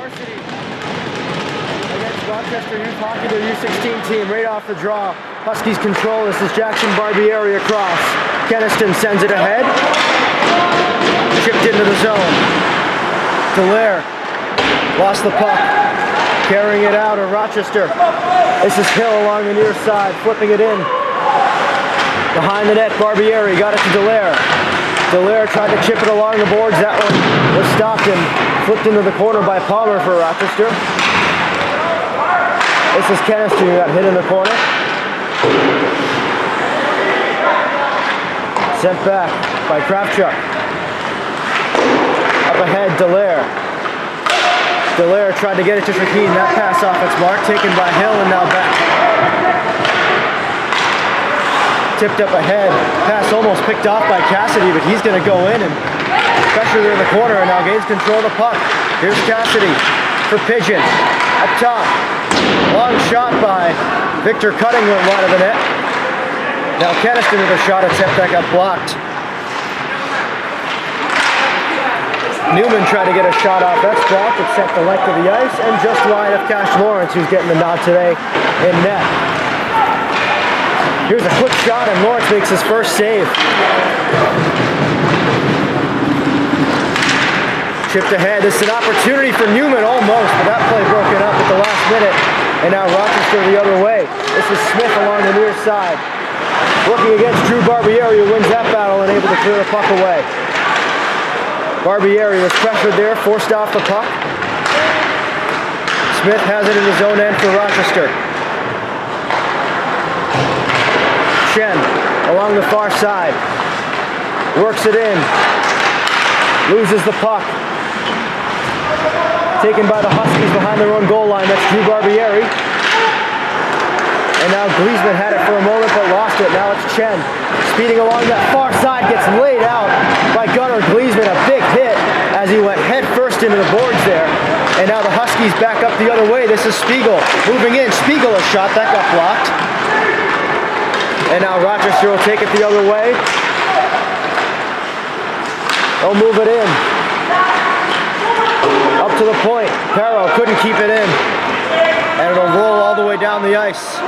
Varsity against Rochester Youth Hockey, their U16 team, right off the draw. Huskies control. This is Jackson Barbieri across. Keniston sends it ahead. Chipped into the zone. Dallaire lost the puck. Carrying it out of Rochester. This is Hill along the near side, flipping it in. Behind the net, Barbieri got it to Dallaire. Dallaire tried to chip it along the boards. That one was stopped and flipped into the corner by Palmer for Rochester. This is Keniston who got hit in the corner. Sent back by Kravchuk. Up ahead, Dallaire. Dallaire tried to get it to Shaheen. That pass off its mark, taken by Hill, and now back. Tipped up ahead. Pass almost picked off by Cassidy, but he's going to go in and pressure there in the corner, and now gains control of the puck. Here's Cassidy for Pigeon. Up top. Long shot by Victor Cutting went wide of the net. Now Keniston with a shot attempt that got blocked. Newman tried to get a shot off. That's blocked. It's set the length of the ice and just wide of Cash Lawrence, who's getting the nod today in net. Here's a quick shot, and Lawrence makes his first save. Chipped ahead. This is an opportunity for Newman almost, but that play broken up at the last minute. And now Rochester the other way. This is Smith along the near side. Working against Drew Barbieri, who wins that battle and able to clear the puck away. Barbieri was pressured there, forced off the puck. Smith has it in his own end for Rochester. Chen along the far side. Works it in. Loses the puck. Taken by the Huskies behind their own goal line. That's Drew Barbieri. And now Gleesman had it for a moment but lost it. Now it's Chen. Speeding along that far side, gets laid out by Gunnar Gleesman. A big hit as he went head first into the boards there. And now the Huskies back up the other way. This is Spiegel moving in. Spiegel a shot, that got blocked. And now Rochester will take it the other way. They'll move it in. Up to the point. Perro couldn't keep it in. And it'll roll all the way down the ice.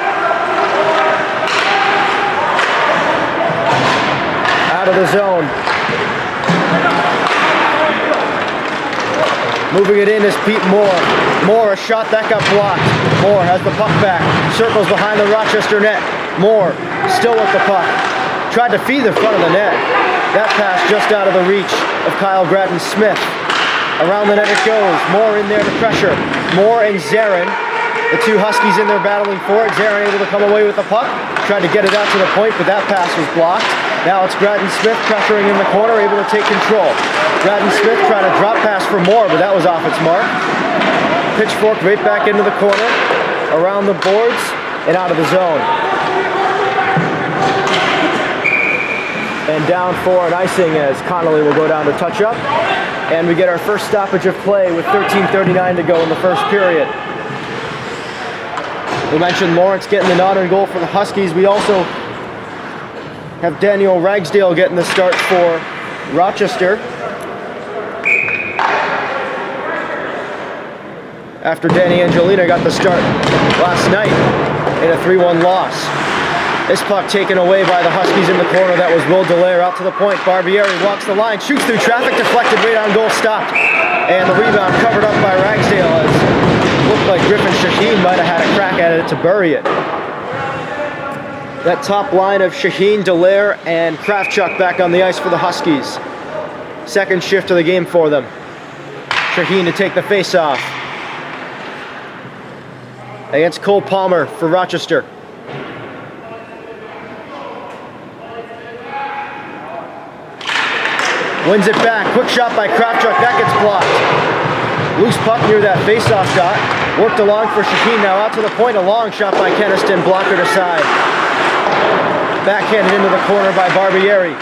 Out of the zone. Moving it in is Pete Moore. Moore, a shot that got blocked. Moore has the puck back. Circles behind the Rochester net. Moore still with the puck. Tried to feed the front of the net. That pass just out of the reach of Kyle Gratton-Smith. Around the net it goes. Moore in there to pressure. Moore and Zarin. The two Huskies in there battling for it. Zarin able to come away with the puck. Tried to get it out to the point, but that pass was blocked. Now it's Gratton-Smith pressuring in the corner, able to take control. Gratton-Smith trying to drop pass for Moore, but that was off its mark. Pitchfork right back into the corner, around the boards, and out of the zone. And down for an icing as Connolly will go down to touch up. And we get our first stoppage of play with 13:39 to go in the first period. We mentioned Lawrence getting the nod on goal for the Huskies. We also have Daniel Ragsdale getting the start for Rochester. After Danny Angelina got the start last night in a 3-1 loss. This puck taken away by the Huskies in the corner. That was Will Dallaire out to the point. Barbieri walks the line, shoots through traffic, deflected right on goal, stopped. And the rebound covered up by Ragsdale as it looked like Griffin Shaheen might have had a crack at it to bury it. That top line of Shaheen, Dallaire, and Kravchuk back on the ice for the Huskies. Second shift of the game for them. Shaheen to take the face-off against Cole Palmer for Rochester. Wins it back. Quick shot by Kravchuk. That gets blocked. Loose puck near that face-off dot. Worked along for Shaheen. Now out to the point. A long shot by Keniston. Blocker to side. Backhanded into the corner by Barbieri.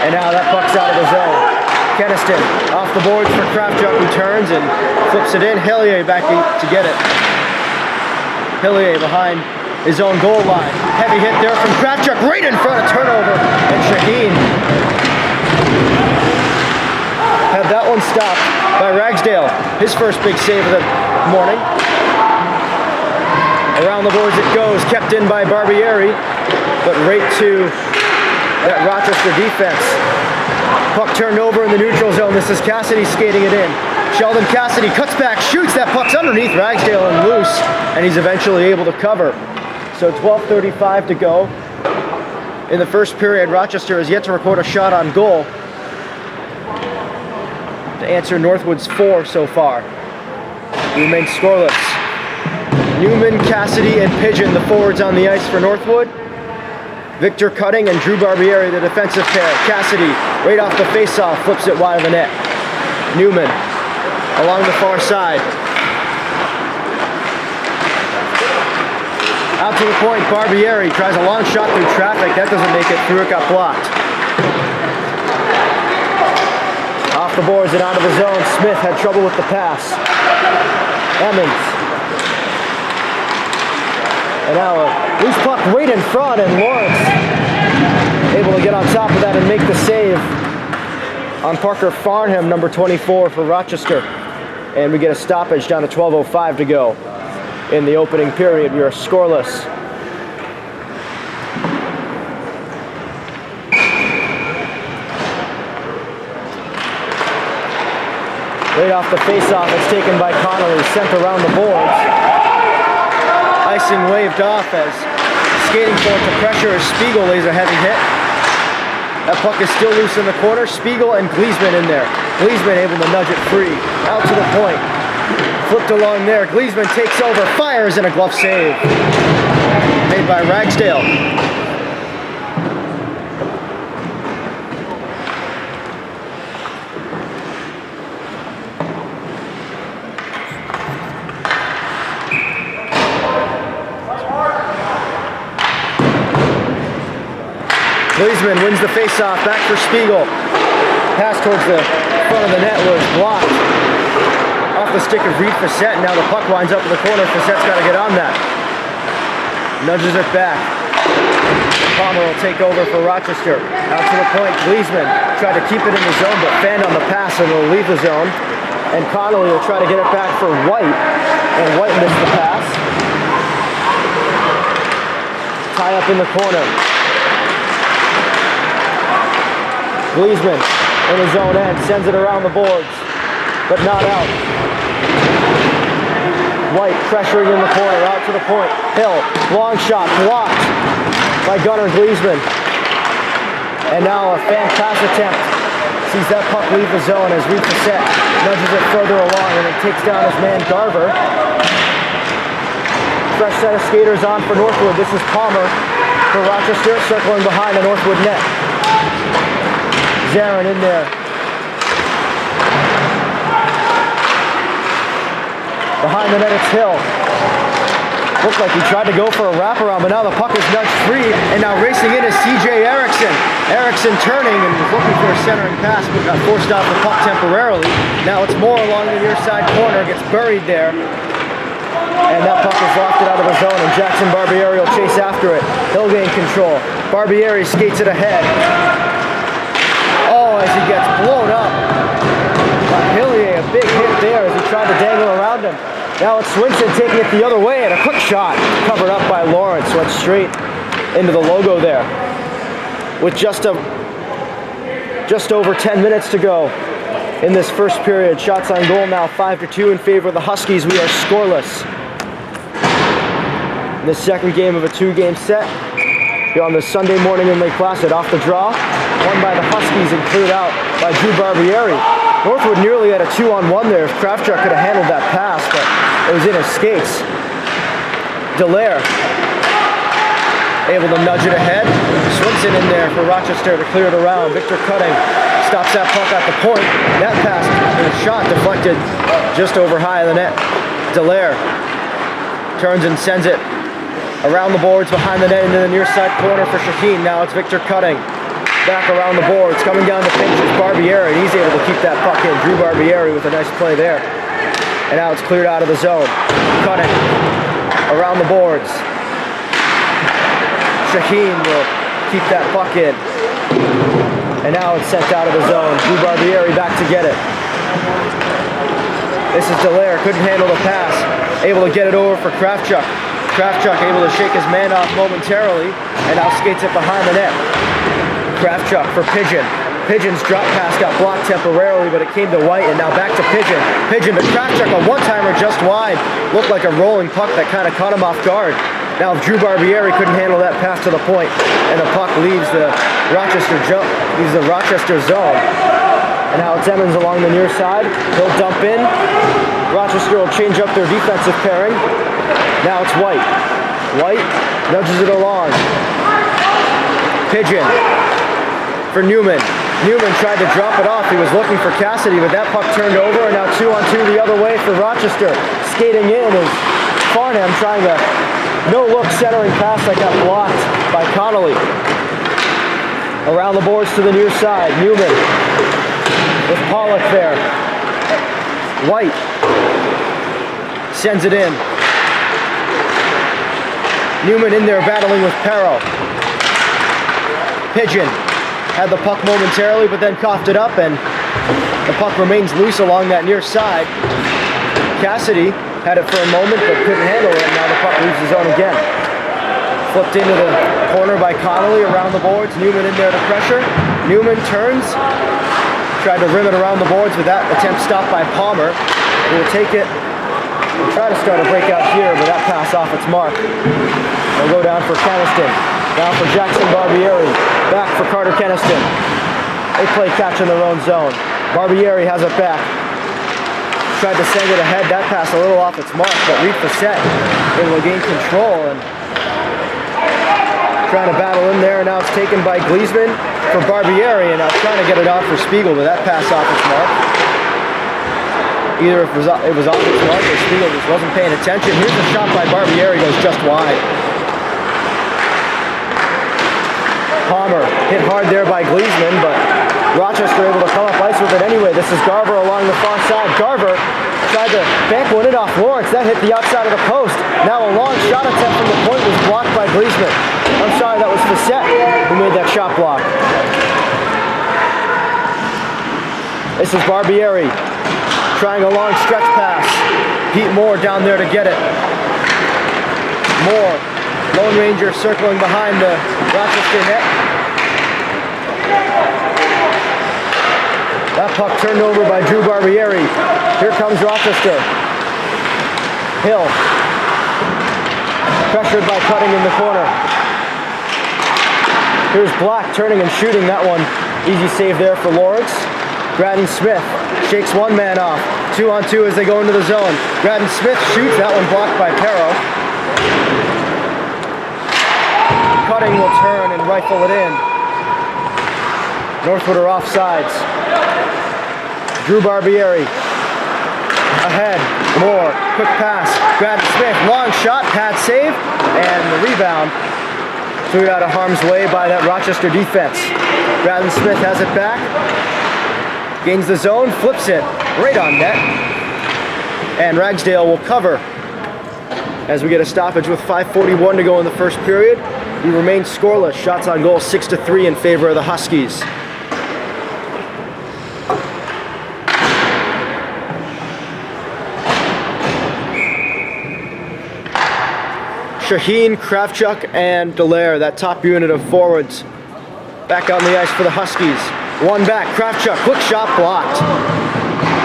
And now that puck's out of the zone. Keniston off the boards for Kravchuk, who turns and flips it in. Hillier back to get it. Hillier behind his own goal line. Heavy hit there from Kravchuk, right in front of turnover. And Shaheen had that one stopped by Ragsdale. His first big save of the morning. Around the boards it goes, kept in by Barbieri, but right to that Rochester defense. Puck turned over in the neutral zone. This is Cassidy skating it in. Sheldon Cassidy cuts back, shoots, that puck's underneath Ragsdale and loose, and he's eventually able to cover. So 12:35 to go. In the first period, Rochester has yet to record a shot on goal to answer Northwood's 4 so far. We remain scoreless. Newman, Cassidy, and Pigeon, the forwards on the ice for Northwood. Victor Cutting and Drew Barbieri, the defensive pair. Cassidy, right off the faceoff, flips it wide of the net. Newman, along the far side. Out to the point, Barbieri tries a long shot through traffic. That doesn't make it through, it got blocked. Off the boards and out of the zone, Smith had trouble with the pass. Emmons. And now a loose puck right in front, and Lawrence able to get on top of that and make the save on Parker Farnham, number 24 for Rochester. And we get a stoppage down to 12:05 to go in the opening period. We are scoreless. Right off the faceoff, it's taken by Connolly, sent around the boards. Icing waved off as skating forward to pressure as Spiegel lays a heavy hit. That puck is still loose in the corner. Spiegel and Gleesman in there. Gleesman able to nudge it free. Out to the point. Flipped along there. Gleesman takes over, fires, and a glove save. Made by Ragsdale. Gleesman wins the faceoff, back for Spiegel. Pass towards the front of the net was blocked. Off the stick of Reed Facette, now the puck winds up in the corner. Facette's got to get on that. Nudges it back. Palmer will take over for Rochester. Out to the point, Gleesman tried to keep it in the zone, but fanned on the pass and will leave the zone. And Connolly will try to get it back for White, and White missed the pass. Tie up in the corner. Gleesman in his own end, sends it around the boards, but not out. White pressuring in the corner, out to the point. Hill, long shot, blocked by Gunnar Gleesman. And now a fan pass attempt. Sees that puck leave the zone as Reed Facette nudges it further along and it takes down his man Garver. Fresh set of skaters on for Northwood. This is Palmer for Rochester, circling behind the Northwood net. Zarin in there. Behind the net, it's Hill. Looked like he tried to go for a wraparound, but now the puck is nudged free, and now racing in is C.J. Erickson. Erickson turning and looking for a centering pass, but got forced off the puck temporarily. Now it's more along the near side corner, gets buried there. And that puck is lofted out of the zone, and Jackson Barbieri will chase after it. He'll gain control. Barbieri skates it ahead. Oh, as he gets blown up by Hillier, a big hit there as he tried to dangle around him. Now it's Swinson taking it the other way, and a quick shot covered up by Lawrence. Went straight into the logo there. With just over 10 minutes to go in this first period. Shots on goal now 5-2 in favor of the Huskies. We are scoreless. In the second game of a 2-game set here on this Sunday morning in Lake Placid. Off the draw, won by the Huskies and cleared out by Drew Barbieri. Northwood nearly had a 2-on-1 there if Kraftchuk could have handled that pass, but it was in his skates. Dallaire able to nudge it ahead. Swinson in there for Rochester to clear it around. Victor Cutting stops that puck at the point. That pass and a shot deflected just over high of the net. Dallaire turns and sends it around the boards behind the net into the near side corner for Shaheen. Now it's Victor Cutting. Back around the boards, coming down to pinch is Barbieri, and he's able to keep that puck in. Drew Barbieri with a nice play there. And now it's cleared out of the zone. Cutting around the boards. Shaheen will keep that puck in. And now it's sent out of the zone. Drew Barbieri back to get it. This is Dallaire, couldn't handle the pass. Able to get it over for Kravchuk. Kravchuk able to shake his man off momentarily and now skates it behind the net. Kravchuk for Pigeon. Pigeon's drop pass got blocked temporarily, but it came to White, and now back to Pigeon. Pigeon to Kravchuk, a one-timer just wide. Looked like a rolling puck that kind of caught him off guard. Now Drew Barbieri couldn't handle that pass to the point, and the puck leaves the Rochester zone. And Alex Emmons along the near side. He'll dump in. Rochester will change up their defensive pairing. Now it's White. White nudges it along. Pigeon for Newman. Newman tried to drop it off. He was looking for Cassidy, but that puck turned over, and now 2-on-2 the other way for Rochester. Skating in is Farnham trying to no-look centering pass that got blocked by Connolly. Around the boards to the near side. Newman with Pollock there. White sends it in. Newman in there battling with Perro. Pigeon had the puck momentarily, but then coughed it up, and the puck remains loose along that near side. Cassidy had it for a moment, but couldn't handle it, and now the puck leaves the zone again. Flipped into the corner by Connolly around the boards. Newman in there to pressure. Newman turns, tried to rim it around the boards with that attempt stopped by Palmer. He will take it and try to start a breakout here, but that pass off its mark. They'll go down for Keniston. Down for Jackson Barbieri. Back for Carter Keniston. They play catch in their own zone. Barbieri has it back. Tried to send it ahead. That pass a little off its mark, but Reed Facette able to gain control and trying to battle in there. Now it's taken by Gleesman for Barbieri, and now trying to get it off for Spiegel, but that pass off its mark. Either it was off its mark or Spiegel just wasn't paying attention. Here's a shot by Barbieri, goes just wide. Palmer hit hard there by Gleesman, but Rochester able to come up ice with it anyway. This is Garver along the far side. Garver tried to bank one in off Lawrence. That hit the outside of the post. Now a long shot attempt from the point was blocked by Gleesman. I'm sorry, that was Facette who made that shot block. This is Barbieri trying a long stretch pass. Pete Moore down there to get it. Moore, Lone Ranger circling behind the Rochester net. That puck turned over by Drew Barbieri. Here comes Rochester. Hill. Pressured by Cutting in the corner. Here's Black turning and shooting that one. Easy save there for Lawrence. Braden Smith shakes one man off. 2-on-2 as they go into the zone. Braden Smith shoots, that one blocked by Perro. Cutting will turn and rifle it in. Northwood are offsides. Drew Barbieri. Ahead. Moore. Quick pass. Braden Smith. Long shot. Pad save. And the rebound. Threw out of harm's way by that Rochester defense. Braden Smith has it back. Gains the zone. Flips it right on net. And Ragsdale will cover as we get a stoppage with 5:41 to go in the first period. We remain scoreless. Shots on goal 6-3 in favor of the Huskies. Shaheen, Kravchuk, and Dallaire, that top unit of forwards, back on the ice for the Huskies. One back, Kravchuk, quick shot blocked.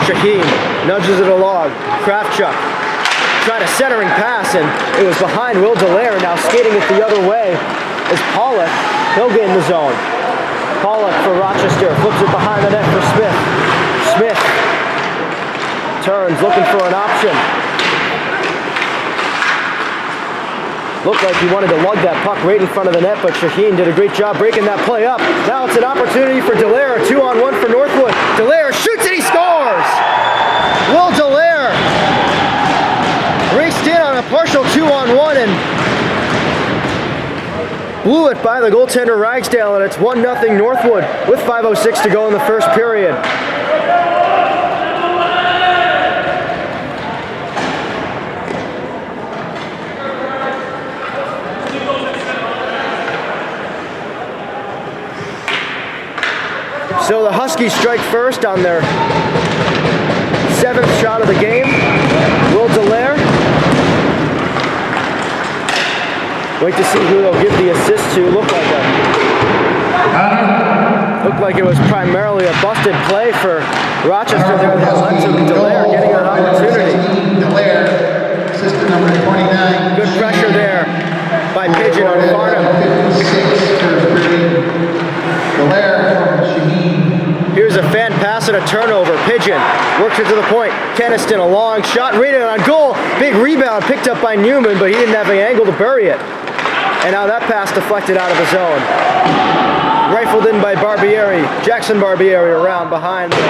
Shaheen nudges it along. Kravchuk tried a centering pass, and it was behind Will Dallaire. Now skating it the other way is Pollock. He'll gain the zone. Pollock for Rochester, flips it behind the net for Smith. Smith turns, looking for an option. Looked like he wanted to lug that puck right in front of the net, but Shaheen did a great job breaking that play up. Now it's an opportunity for Dallaire, 2-on-1 for Northwood. Dallaire shoots and he scores! Will Dallaire raced in on a partial 2-on-1 and blew it by the goaltender Ragsdale, and it's 1-0 Northwood with 5:06 to go in the first period. So the Huskies strike first on their 7th shot of the game. Will Dallaire. Wait to see who they'll give the assist to. Looked like it was primarily a busted play for Rochester there that led to Dallaire getting an opportunity. Dallaire, assistant number 29. Good pressure there by Pigeon on Farnham. Here's a fan pass and a turnover. Pigeon works it to the point. Keniston, a long shot, rated on goal. Big rebound picked up by Newman, but he didn't have the angle to bury it. And now that pass deflected out of the zone. Rifled in by Barbieri. Jackson Barbieri around behind the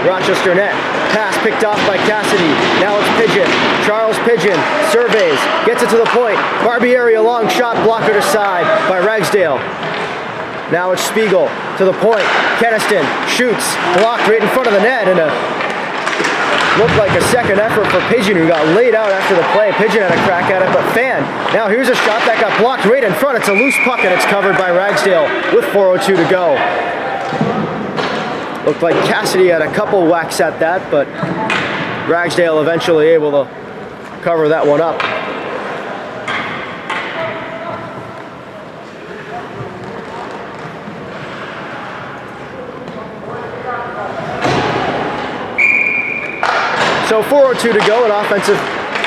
Rochester net. Pass picked off by Cassidy. Now it's Pigeon. Charles Pigeon surveys, gets it to the point. Barbieri, a long shot, blockered aside by Ragsdale. Now it's Spiegel to the point. Keniston shoots, blocked right in front of the net, and looked like a second effort for Pigeon, who got laid out after the play. Pigeon had a crack at it, but Fan. Now here's a shot that got blocked right in front. It's a loose puck, and it's covered by Ragsdale with 4:02 to go. Looked like Cassidy had a couple whacks at that, but Ragsdale eventually able to cover that one up. So 4:02 to go, an offensive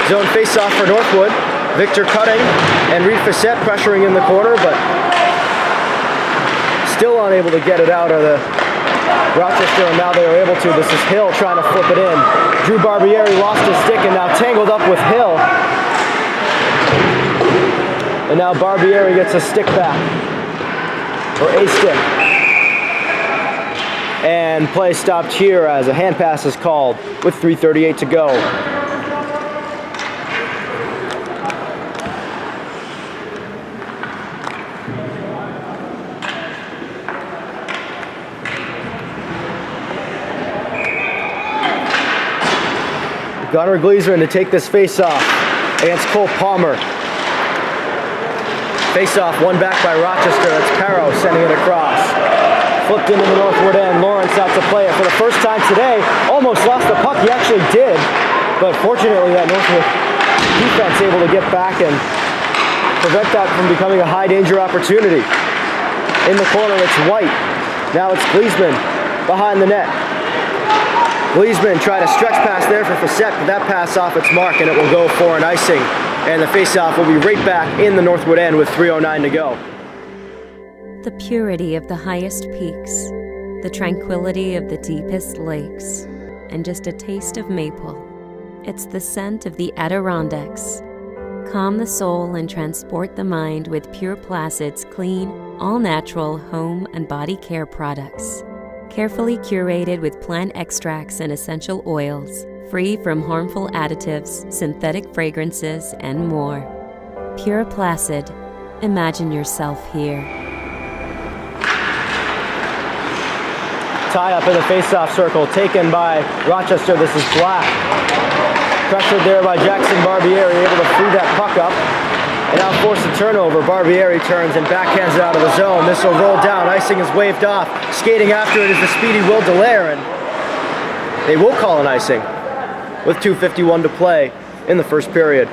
zone face-off for Northwood. Victor Cutting and Reed Facette pressuring in the corner, but still unable to get it out of the Rochester, and now they are able to. This is Hill trying to flip it in. Drew Barbieri lost his stick and now tangled up with Hill. And now Barbieri gets a stick back, or a stick. And play stopped here as a hand pass is called with 3:38 to go. Gunnar Gleesman to take this face-off against Cole Palmer. Face-off, one back by Rochester. That's Perro sending it across. Flipped into the Northwood end. Lawrence out to play it for the first time today. Almost lost the puck. He actually did. But fortunately, that Northwood defense able to get back and prevent that from becoming a high-danger opportunity. In the corner, it's White. Now it's Gleesman behind the net. Gleesman tried a stretch pass there for Facette, but that pass off its mark, and it will go for an icing. And the face-off will be right back in the Northwood end with 3:09 to go. The purity of the highest peaks, the tranquility of the deepest lakes, and just a taste of maple. It's the scent of the Adirondacks. Calm the soul and transport the mind with Pure Placid's clean, all-natural home and body care products. Carefully curated with plant extracts and essential oils, free from harmful additives, synthetic fragrances, and more. Pure Placid. Imagine yourself here. Tie up in the face-off circle, taken by Rochester. This is Black. Pressured there by Jackson Barbieri, able to free that puck up. And now force a turnover. Barbieri turns and backhands it out of the zone. This will roll down. Icing is waved off. Skating after it is the speedy Will Dallaire, and they will call an icing with 2:51 to play in the first period.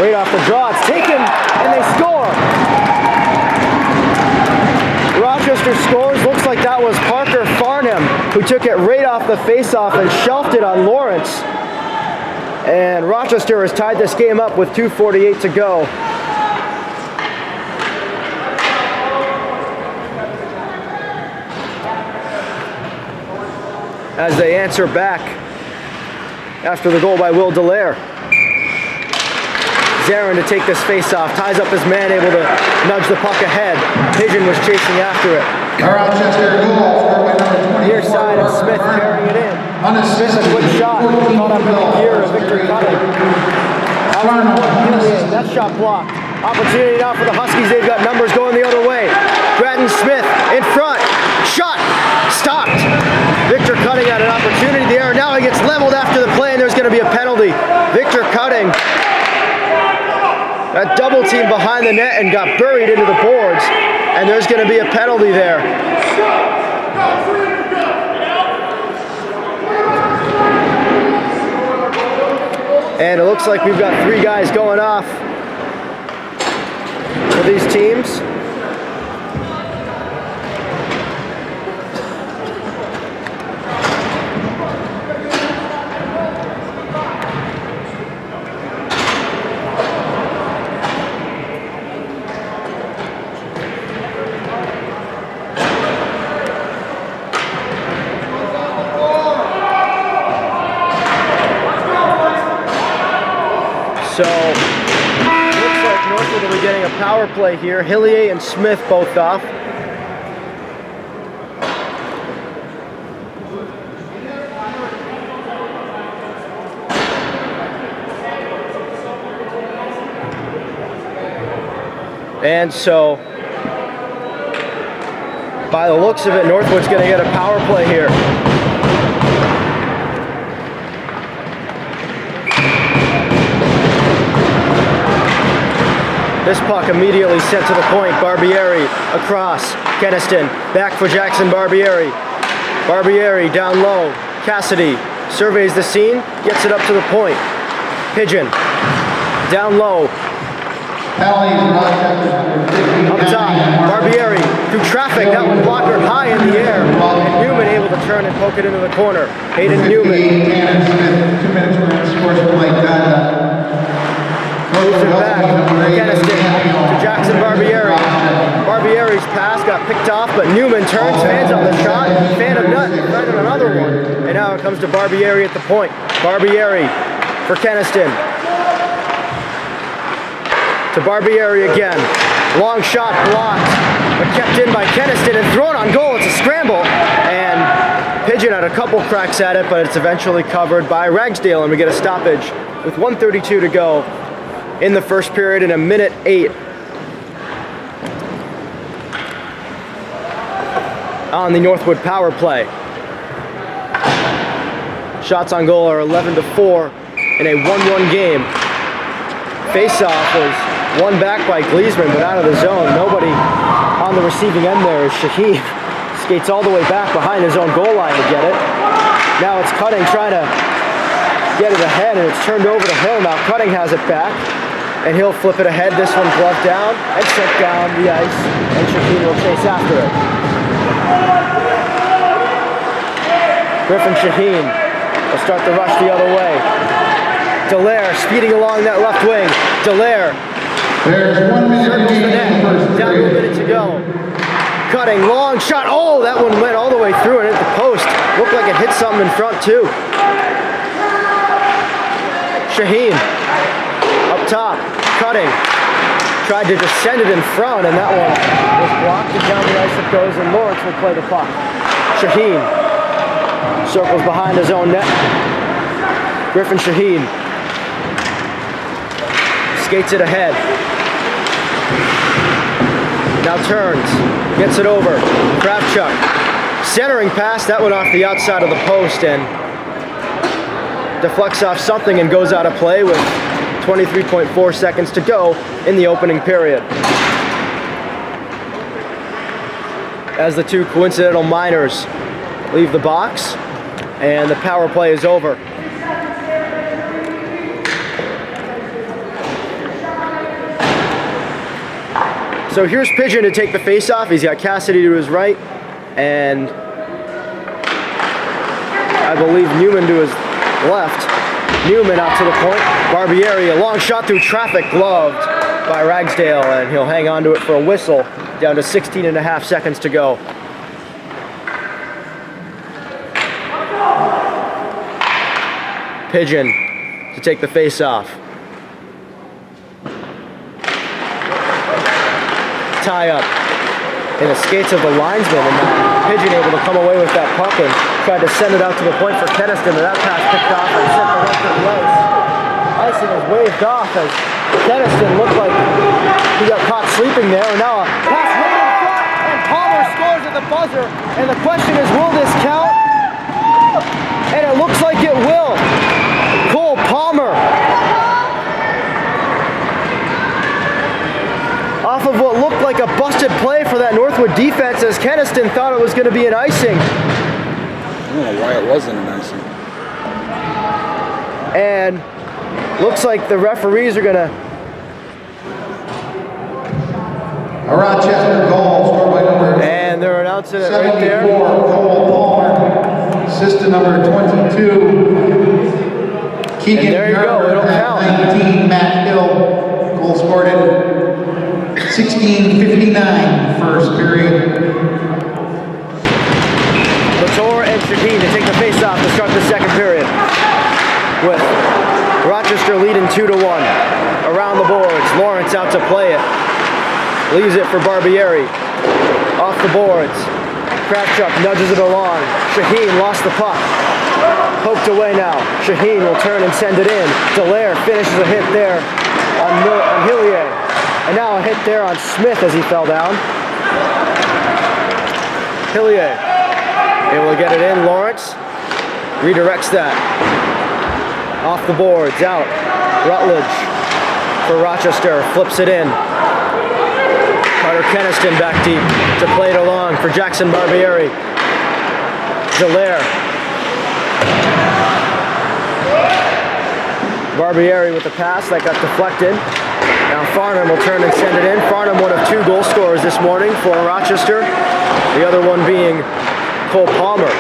Right off the draw, it's taken, and they score. Rochester scores. Looks like that was Parker Farnham who took it right off the face-off and shelved it on Lawrence. And Rochester has tied this game up with 2:48 to go. As they answer back after the goal by Will Dallaire. Zarin to take this face-off, ties up his man, able to nudge the puck ahead. Pigeon was chasing after it. Rochester goal, Near side, and Smith carrying it in. Smith, a quick shot, caught up in the gear of Victor Cutting. That shot blocked. Opportunity now for the Huskies. They've got numbers going the other way. Braden Smith in front. Shot. Stopped. Victor Cutting had an opportunity there. Now he gets leveled after the play, and there's going to be a penalty. Victor Cutting got double team behind the net and got buried into the boards, and there's going to be a penalty there. And it looks like we've got 3 guys going off for these teams. So, looks like Northwood will be getting a power play here. Hillier and Smith both off. And so, by the looks of it, Northwood's going to get a power play here. This puck immediately sent to the point. Barbieri across. Keniston back for Jackson Barbieri. Barbieri down low. Cassidy surveys the scene, gets it up to the point. Pigeon down low. Up top, Barbieri through traffic. That one blocker high in the air. And Newman able to turn and poke it into the corner. Hayden Newman. 2 minutes for sportsmanlike conduct. Moves it back. Keniston to Jackson Barbieri. Barbieri's pass got picked off, but Newman turns, fans on the shot, fan of nut, right on another one. And now it comes to Barbieri at the point. Barbieri for Keniston. To Barbieri again. Long shot blocked, but kept in by Keniston and thrown on goal. It's a scramble, and Pigeon had a couple cracks at it, but it's eventually covered by Ragsdale, and we get a stoppage with 1:32 to go in the first period in 1:08 on the Northwood power play. Shots on goal are 11-4 in a 1-1 game. Face-off was won back by Gleesman, but out of the zone. Nobody on the receiving end there is Shaheen. Skates all the way back behind his own goal line to get it. Now it's Cutting trying to get it ahead, and it's turned over to Hill. Now Cutting has it back, and he'll flip it ahead. This one gloved down and sent down the ice, and Shaheen will chase after it. Griffin Shaheen will start the rush the other way. Dallaire speeding along that left wing. Dallaire There's 1 minute circles the remaining in the net. first Down to a period. minute to go. Cutting, long shot. Oh, that one went all the way through and hit the post. Looked like it hit something in front too. Shaheen up top. Cutting. Tried to just send it in front, and that one was blocked, and down the ice it goes, and Lawrence will play the puck. Shaheen circles behind his own net. Griffin Shaheen skates it ahead. Now turns, gets it over. Kravchuk centering pass, that went off the outside of the post and deflects off something and goes out of play with 23.4 seconds to go in the opening period. As the two coincidental minors leave the box, and the power play is over. So here's Pigeon to take the face-off. He's got Cassidy to his right, and I believe Newman to his left. Newman out to the point. Barbieri, a long shot through traffic, gloved by Ragsdale, and he'll hang on to it for a whistle. Down to 16.5 seconds to go. Pigeon to take the face-off. Tie up in the skates of the linesman, and now Pigeon able to come away with that puck and tried to send it out to the point for Keniston, and that pass picked off and sent the left to close. Icing is waved off as Keniston looked like he got caught sleeping there. And now a pass right in front, and Palmer scores at the buzzer. And the question is, will this count? And it looks like it will. Cole Palmer, off of what looked like a busted play for that Northwood defense, as Keniston thought it was going to be an icing. I don't know why it wasn't an icing. And looks like the referees are going to... A Rochester goal scored by number And they're announcing it right 74, there. Cole Palmer. Assist to number 22, Keegan And there you go, Gerber it'll at count. 19, Matt Hill. Goal scored at 16:59, first period. Latour and Shaheen to take the face-off to start the second period. With Rochester leading 2-1. Around the boards, Lawrence out to play it. Leaves it for Barbieri. Off the boards. Kravchuk nudges it along. Shaheen lost the puck. Poked away now. Shaheen will turn and send it in. Dallaire finishes a hit there on Hillier. And now a hit there on Smith as he fell down. Hillier able to get it in. Lawrence redirects that. Off the boards, out. Rutledge for Rochester, flips it in. Carter Keniston back deep to play it along for Jackson Barbieri. Dallaire. Barbieri with the pass that got deflected. Now Farnham will turn and send it in. Farnham, one of 2 goal scorers this morning for Rochester. The other one being Cole Palmer.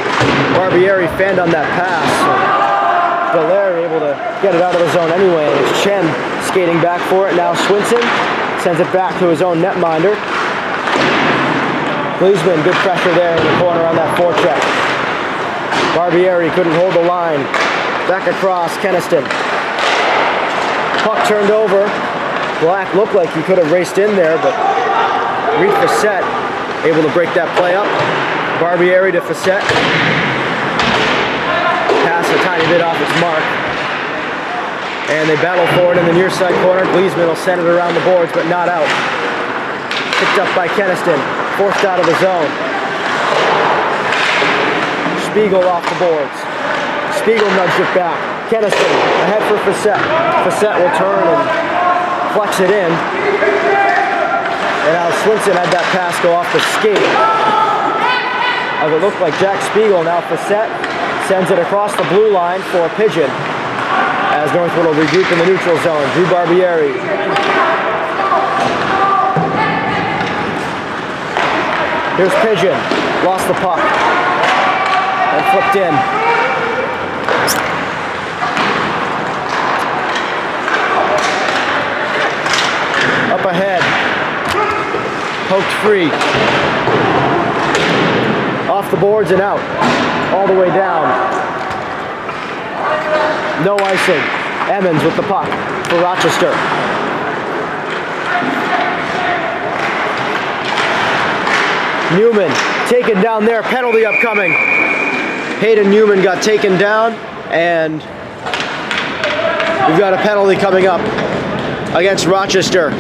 Barbieri fanned on that pass. So Dallaire able to get it out of the zone anyway. It's Chen skating back for it. Now Swinson sends it back to his own netminder. Gleesman, good pressure there in the corner on that forecheck. Barbieri couldn't hold the line. Back across, Keniston. Puck turned over. Black looked like he could have raced in there, but Reed Facette able to break that play up. Barbieri to Facette. Pass a tiny bit off its mark. And they battle forward in the near side corner. Gleesman will send it around the boards, but not out. Picked up by Keniston. Forced out of the zone. Spiegel off the boards. Spiegel nudged it back. Keniston ahead for Facette. Facette will turn and flex it in. And now Swinson had that pass go off the skate. As it looked like Jack Spiegel, now Facette sends it across the blue line for a pigeon. As Northwood will regroup in the neutral zone. Drew Barbieri. Here's Pigeon. Lost the puck. And flipped in. Up ahead. Poked free. Off the boards and out. All the way down. No icing. Emmons with the puck for Rochester. Newman taken down there. Penalty upcoming. Hayden Newman got taken down, and we've got a penalty coming up against Rochester.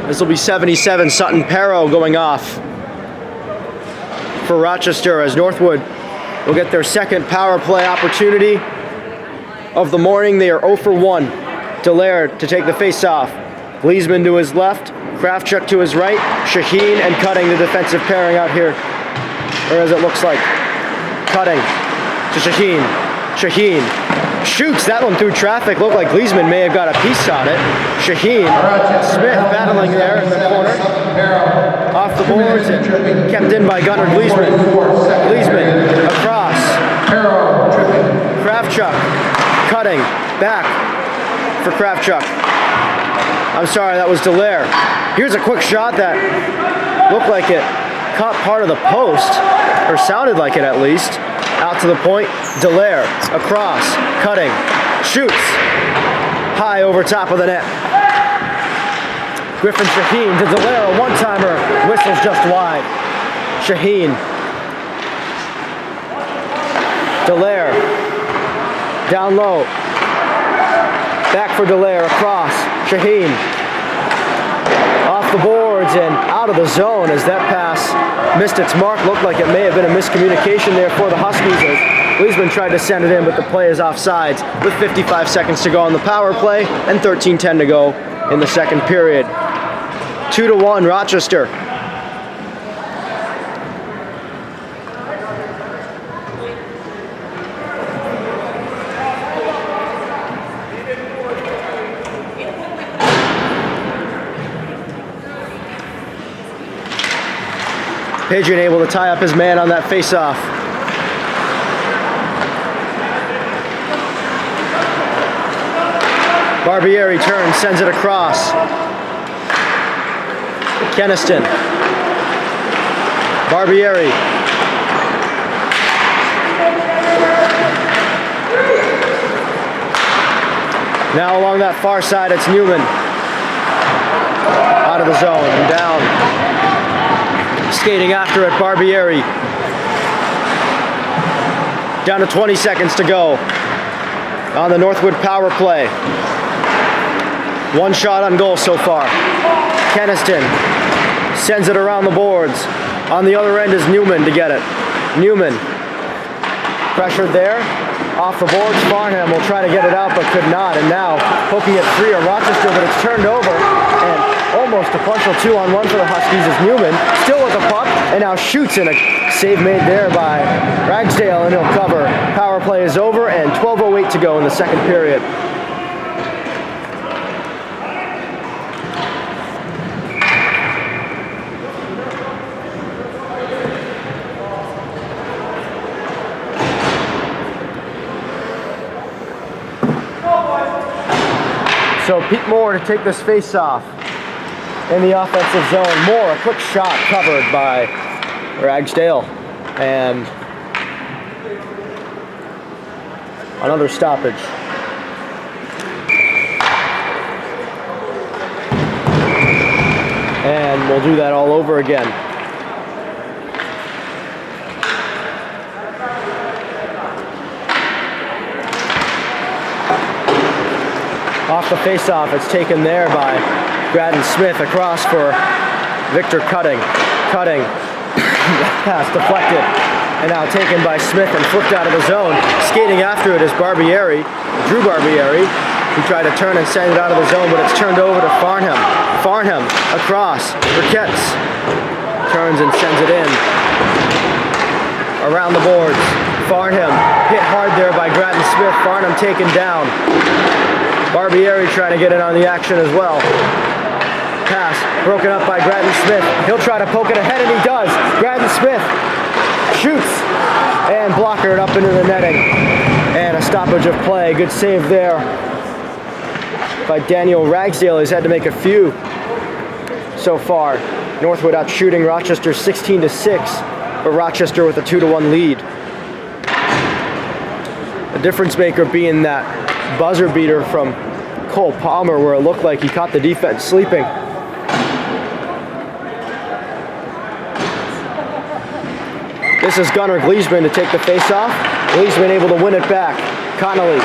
This will be 77 Sutton Perro going off for Rochester as Northwood will get their second power play opportunity of the morning. They are 0 for 1. Dallaire to take the face-off. Gleesman to his left, Kravchuk to his right, Shaheen and Cutting, the defensive pairing out here, or as it looks like. Cutting to Shaheen. Shaheen shoots that one through traffic. Looked like Gleesman may have got a piece on it. Shaheen, Smith battling there in the corner. Off the boards and kept in by Gunnar Gleesman. Gleesman across. Kravchuk Cutting back for Kravchuk. I'm sorry, that was Dallaire. Here's a quick shot that looked like it caught part of the post, or sounded like it at least. Out to the point, Dallaire across, Cutting, shoots high over top of the net. Griffin Shaheen to Delaire, a one-timer, whistles just wide. Shaheen. Delaire. Down low. Back for Delaire, across. Shaheen. Off the boards and out of the zone as that pass missed its mark. Looked like it may have been a miscommunication there for the Huskies as Leesman tried to send it in, but the play is offsides with 55 seconds to go on the power play and 13:10 to go in the second period. 2-1 Rochester. Pigeon able to tie up his man on that face-off. Barbieri turns, sends it across. Keniston. Barbieri. Now along that far side, it's Newman. Out of the zone and down. Skating after it, Barbieri. Down to 20 seconds to go on the Northwood power play. One shot on goal so far. Keniston sends it around the boards. On the other end is Newman to get it. Newman. Pressured there. Off the boards. Farnham will try to get it out but could not. And now poking it free of Rochester, but it's turned over. And almost a partial 2-on-1 for the Huskies as Newman still with the puck and now shoots in a save made there by Ragsdale and he'll cover. Power play is over and 12:08 to go in the second period. So Pete Moore to take this face off in the offensive zone. Moore, a quick shot covered by Ragsdale. And another stoppage. And we'll do that all over again. Off the face-off, it's taken there by Braden Smith across for Victor Cutting. Cutting, pass deflected, and now taken by Smith and flipped out of the zone. Skating after it is Barbieri, Drew Barbieri, who tried to turn and send it out of the zone, but it's turned over to Farnham. Farnham across, Ricketts turns and sends it in. Around the boards, Farnham hit hard there by Grattan Smith. Farnham taken down. Barbieri trying to get in on the action as well. Pass broken up by Grattan Smith. He'll try to poke it ahead and he does. Grattan Smith shoots and blocker it up into the netting. And a stoppage of play. Good save there by Daniel Ragsdale. He's had to make a few so far. Northwood out shooting Rochester 16-6, but Rochester with a 2-1 lead. The difference maker being that buzzer beater from Cole Palmer where it looked like he caught the defense sleeping. This is Gunnar Gleesman to take the face-off. Gleesman able to win it back. Connolly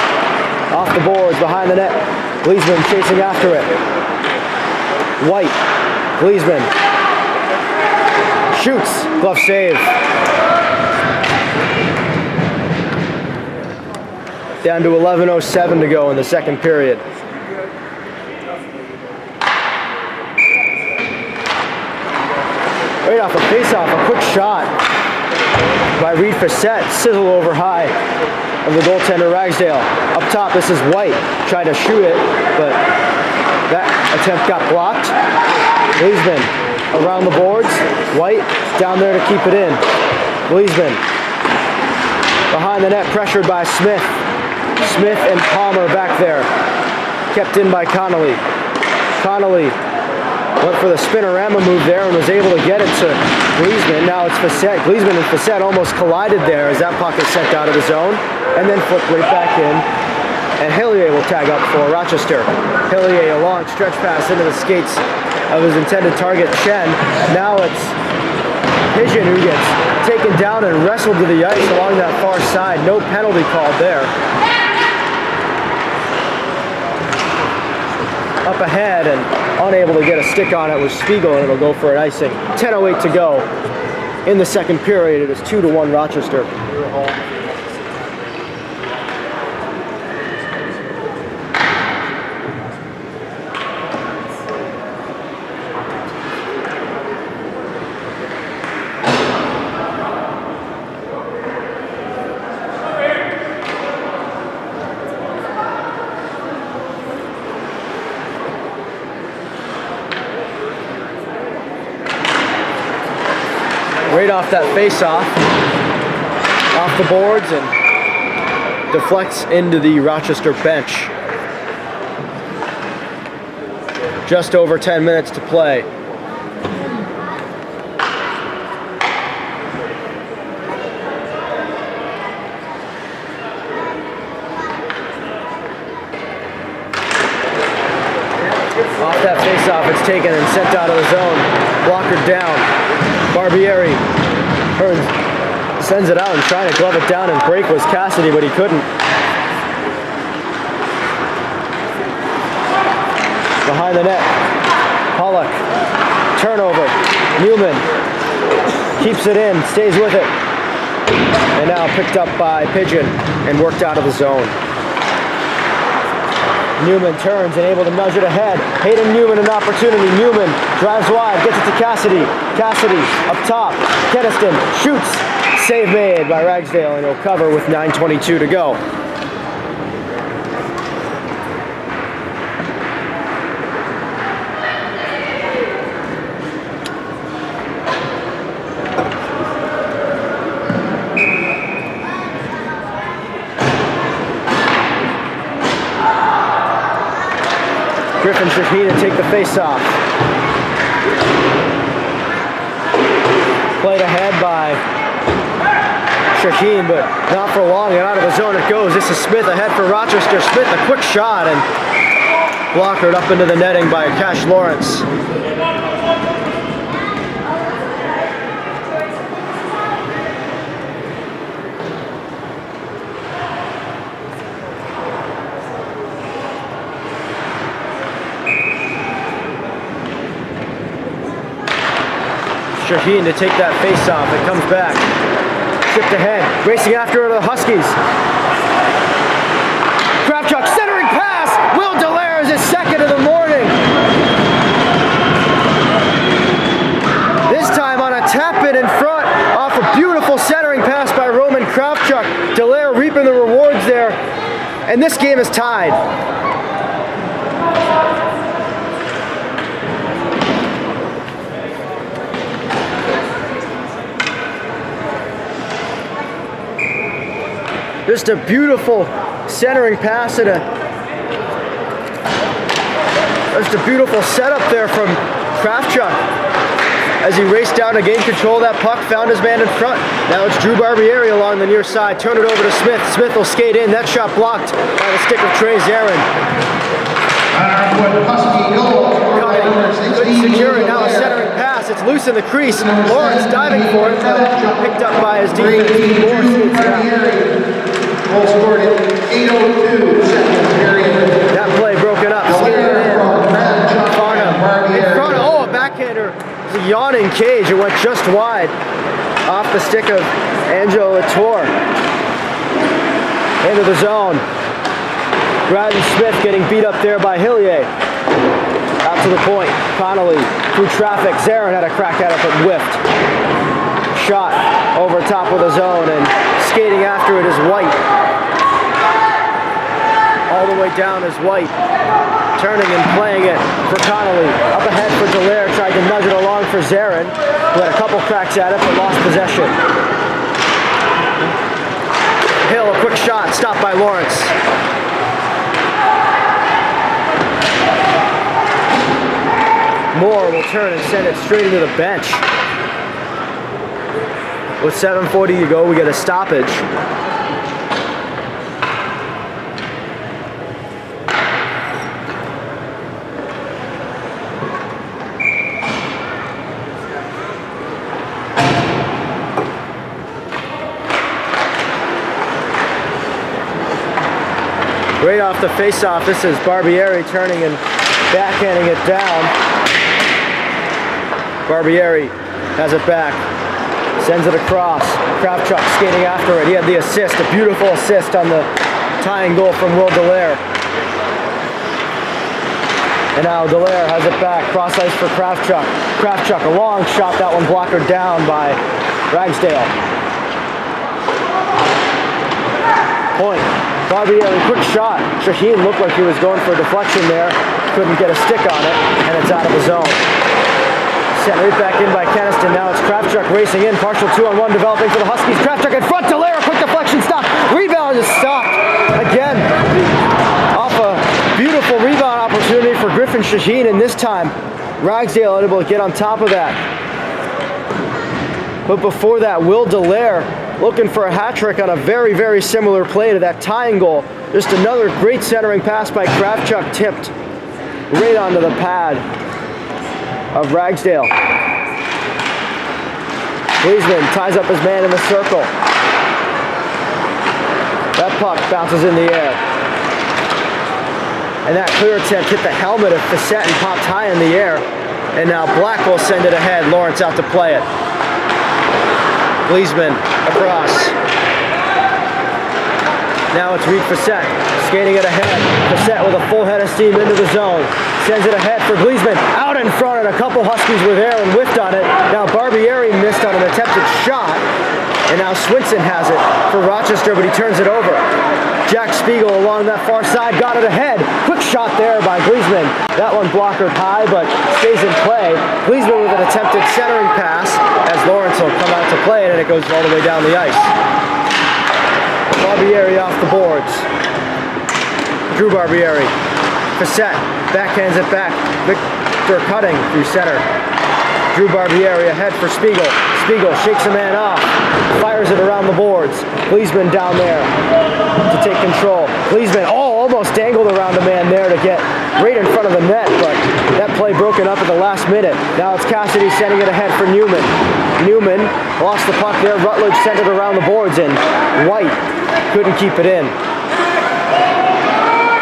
off the boards behind the net. Gleesman chasing after it. White. Gleesman shoots. Glove save. Down to 11:07 to go in the second period. Right off the face-off, a quick shot by Reed Facette, sizzle over high of the goaltender Ragsdale. Up top, this is White, tried to shoot it, but that attempt got blocked. Gleesman around the boards, White down there to keep it in. Gleesman behind the net, pressured by Smith. Smith and Palmer back there. Kept in by Connolly. Connolly went for the spinorama move there and was able to get it to Gleesman. Now it's Facette. Gleesman and Facette almost collided there as that puck is sent out of the zone and then flipped right back in. And Hillier will tag up for Rochester. Hillier, a long stretch pass into the skates of his intended target, Chen. Now it's Pigeon who gets taken down and wrestled to the ice along that far side. No penalty called there. Up ahead and unable to get a stick on it was Spiegel, and it'll go for an icing. 10:08 to go in the second period. It is 2-1 Rochester. Right off that face-off, off the boards, and deflects into the Rochester bench. Just over 10 minutes to play. Off that face-off, it's taken and sent out of the zone. Blocker down. Barbieri sends it out and trying to glove it down and break was Cassidy, but he couldn't. Behind the net, Pollock, turnover, Newman keeps it in, stays with it, and now picked up by Pigeon and worked out of the zone. Newman turns and able to nudge it ahead. Hayden Newman an opportunity. Newman drives wide, gets it to Cassidy. Cassidy up top. Keniston shoots. Save made by Ragsdale, and he'll cover with 9:22 to go. Griffin Shaheen to take the face-off. Played ahead by Shaheen, but not for long, and out of the zone it goes. This is Smith ahead for Rochester. Smith, a quick shot, and blockered up into the netting by Cash Lawrence. Shaheen to take that face-off. It comes back. Chipped ahead. Racing after the Huskies. Kravchuk centering pass. Will Dallaire is his second of the morning. This time on a tap-in in front off a beautiful centering pass by Roman Kravchuk. Dallaire reaping the rewards there. And this game is tied. Just a beautiful centering pass and just a beautiful setup there from Kravchuk as he raced down to gain control of that puck, found his man in front. Now it's Drew Barbieri along the near side. Turn it over to Smith. Smith will skate in. That shot blocked by the stick of Trey Zarin. Good securing. Now a centering pass. It's loose in the crease. Lawrence diving for it. Picked up by his defense. Moore skates it out. Goal scored at 8:02, second period. That play broken up. Skated in. Farnham in front. Oh, a backhander. It's a yawning cage. It went just wide off the stick of Angelo Latour. Into the zone. Braden Smith getting beat up there by Hillier. Out to the point. Connolly through traffic. Zarin had a crack at it but whiffed. Shot over top of the zone, and skating after it is White. All the way down is White. Turning and playing it for Connolly. Up ahead for Dallaire. Tried to nudge it along for Zarin, who had a couple cracks at it but lost possession. Hill, a quick shot, stopped by Lawrence. Moore will turn and send it straight into the bench. With 7:40 to go, we get a stoppage. Right off the face-off, this is Barbieri turning and backhanding it down. Barbieri has it back, sends it across. Kravchuk skating after it. He had the assist, a beautiful assist on the tying goal from Will Dallaire. And now Dallaire has it back, cross ice for Kravchuk. Kravchuk, a long shot, that one blockered down by Ragsdale. Point. Barbieri, quick shot. Shaheen looked like he was going for a deflection there. Couldn't get a stick on it, and it's out of the zone. Sent right back in by Keniston. Now it's Kravchuk racing in. Partial 2-on-1 developing for the Huskies. Kravchuk in front. Dallaire, quick deflection, stop. Rebound is stopped. Again, off a beautiful rebound opportunity for Griffin Shaheen, and this time, Ragsdale able to get on top of that. But before that, Will Dallaire looking for a hat trick on a very, very similar play to that tying goal. Just another great centering pass by Kravchuk, tipped right onto the pad of Ragsdale. Gleesman ties up his man in the circle. That puck bounces in the air. And that clear attempt hit the helmet of Facette and popped high in the air. And now Black will send it ahead. Lawrence out to play it. Gleesman across. Now it's Reed Facette skating it ahead. Facette with a full head of steam into the zone. Sends it ahead for Gleesman. Out in front, and a couple Huskies were there and whiffed on it. Now Barbieri missed on an attempted shot. And now Swinson has it for Rochester, but he turns it over. Jack Spiegel along that far side, got it ahead. Quick shot there by Gleesman. That one blockered high, but stays in play. Gleesman with an attempted centering pass, as Lawrence will come out to play it, and it goes all the way down the ice. Barbieri off the boards. Drew Barbieri. Facette backhands it back. Victor Cutting through center. Drew Barbieri ahead for Spiegel. Spiegel shakes a man off, fires it around the boards. Gleesman down there to take control. Gleesman, almost dangled around a man there to get right in front of the net, but that play broken up at the last minute. Now it's Cassidy sending it ahead for Newman. Newman lost the puck there. Rutledge sent it around the boards, and White couldn't keep it in.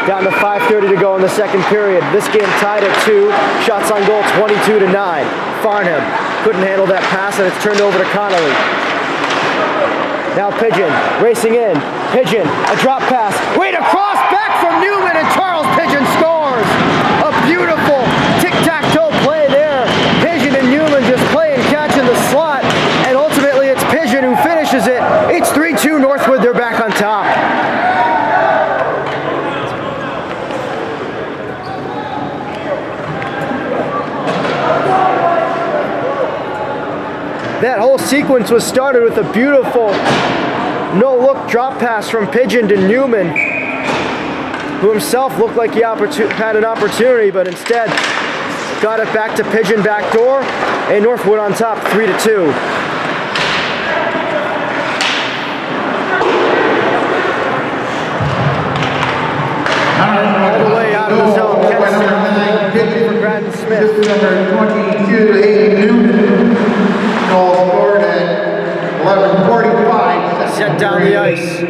Down to 5:30 to go in the second period. This game tied at 2. Shots on goal 22-9. Farnham couldn't handle that pass, and it's turned over to Connolly. Now Pigeon racing in. Pigeon, a drop pass. Wait, across, back from Newman, and Charles Pigeon scores. A beautiful tic-tac-toe play there. Pigeon and Newman just playing catch in the slot, and ultimately it's Pigeon who finishes it. It's 3-2 Northwood. They're back on top. That whole sequence was started with a beautiful no-look drop pass from Pigeon to Newman, who himself looked like he had an opportunity, but instead got it back to Pigeon backdoor, and Northwood on top, 3-2. All the way out of the zone, Keniston for Brandon Smith. Number 22, Hayden Newman. Goal scored at 11:45. Set down the ice.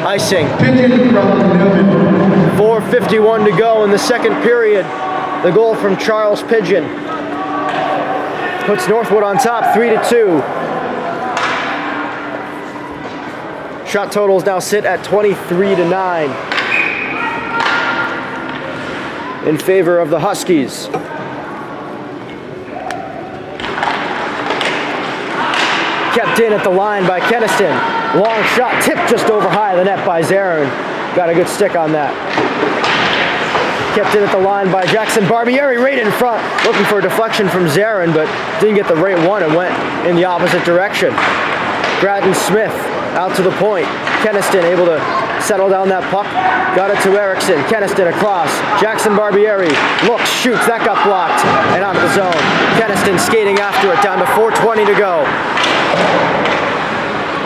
Icing. Pigeon from Newman. 4:51 to go in the second period. The goal from Charles Pigeon puts Northwood on top, 3-2. Shot totals now sit at 23-9 in favor of the Huskies. Kept in at the line by Keniston. Long shot, tipped just over high the net by Zarin. Got a good stick on that. Kept in at the line by Jackson Barbieri, right in front, looking for a deflection from Zarin, but didn't get the right one and went in the opposite direction. Braden Smith out to the point. Keniston able to settle down that puck. Got it to Erickson. Keniston across. Jackson Barbieri looks, shoots. That got blocked and out of the zone. Keniston skating after it. Down to 4:20 to go.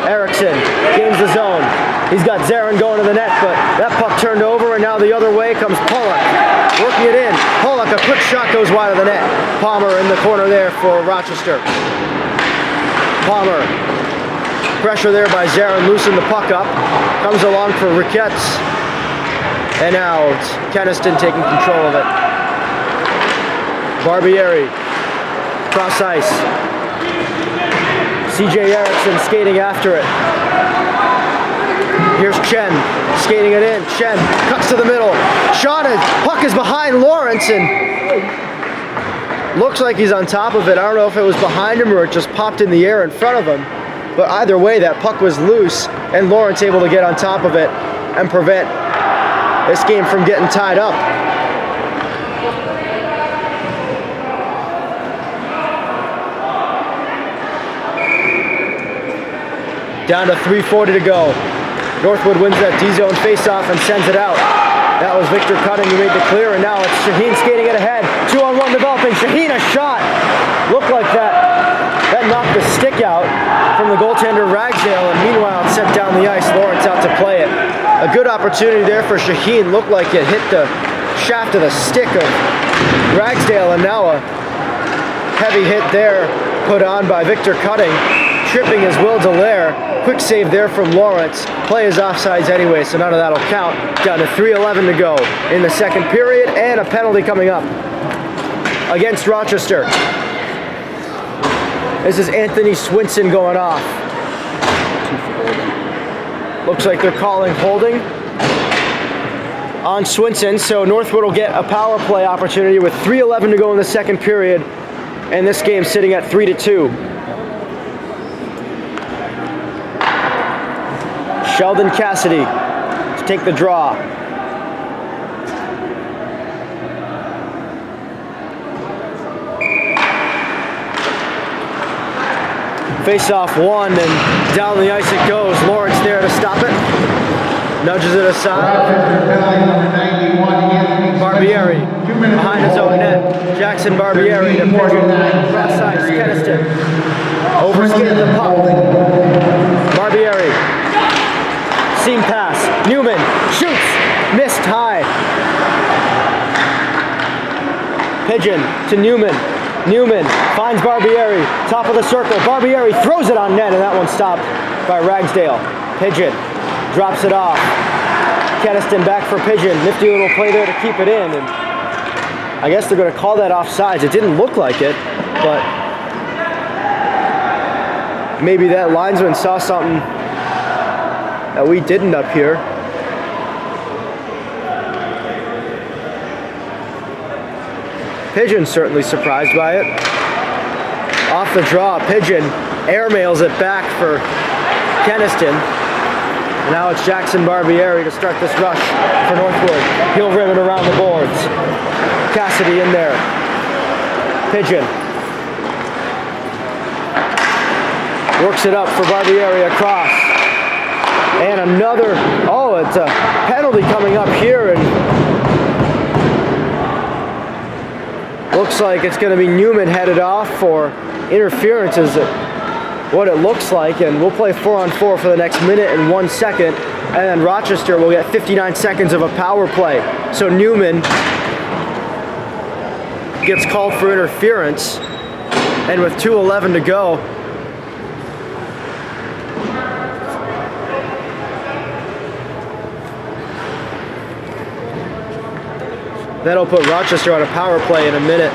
Erickson gains the zone. He's got Zarin going to the net, but that puck turned over, and now the other way comes Pollock. Working it in. Pollock, a quick shot goes wide of the net. Palmer in the corner there for Rochester. Palmer. Pressure there by Zarin, loosened the puck up. Comes along for Ricketts. And now it's Keniston taking control of it. Barbieri, cross ice. CJ Erickson skating after it. Here's Chen, skating it in. Chen cuts to the middle. Shot it. Puck is behind Lawrence and looks like he's on top of it. I don't know if it was behind him or it just popped in the air in front of him. But either way, that puck was loose and Lawrence able to get on top of it and prevent this game from getting tied up. Down to 3:40 to go. Northwood wins that D-zone face-off and sends it out. That was Victor Cutting who made the clear, and now it's Shaheen skating it ahead. 2-on-1 developing. Shaheen, a shot. Looked like that knocked the stick out from the goaltender Ragsdale, and meanwhile it's sent down the ice. Lawrence out to play it. A good opportunity there for Shaheen. Looked like it hit the shaft of the stick of Ragsdale, and now a heavy hit there put on by Victor Cutting, tripping his Will Dallaire. Quick save there from Lawrence. Play is offsides anyway, so none of that'll count. Down to 3:11 to go in the second period, and a penalty coming up against Rochester. This is Anthony Swinson going off. Looks like they're calling holding on Swinson, so Northwood will get a power play opportunity with 3:11 to go in the second period, and this game sitting at 3-2. Sheldon Cassidy to take the draw. Face-off won, and down the ice it goes. Lawrence there to stop it. Nudges it aside. Barbieri behind his own net. Jackson Barbieri to cross ice. Keniston overskated the puck. Barbieri. Seam pass. Newman shoots. Missed high. Pigeon to Newman. Newman finds Barbieri. Top of the circle. Barbieri throws it on net, and that one stopped by Ragsdale. Pigeon drops it off. Keniston back for Pigeon. Nifty little play there to keep it in. And I guess they're going to call that offsides. It didn't look like it, but maybe that linesman saw something that we didn't up here. Pigeon certainly surprised by it. Off the draw, Pigeon airmails it back for Keniston. And now it's Jackson Barbieri to start this rush for Northwood. He'll rim it around the boards. Cassidy in there. Pigeon works it up for Barbieri across. And another, it's a penalty coming up here, and looks like it's going to be Newman headed off for interference is what it looks like, and we'll play 4-on-4 for the next minute and 1 second, and then Rochester will get 59 seconds of a power play. So Newman gets called for interference, and with 2:11 to go, that'll put Rochester on a power play in a minute.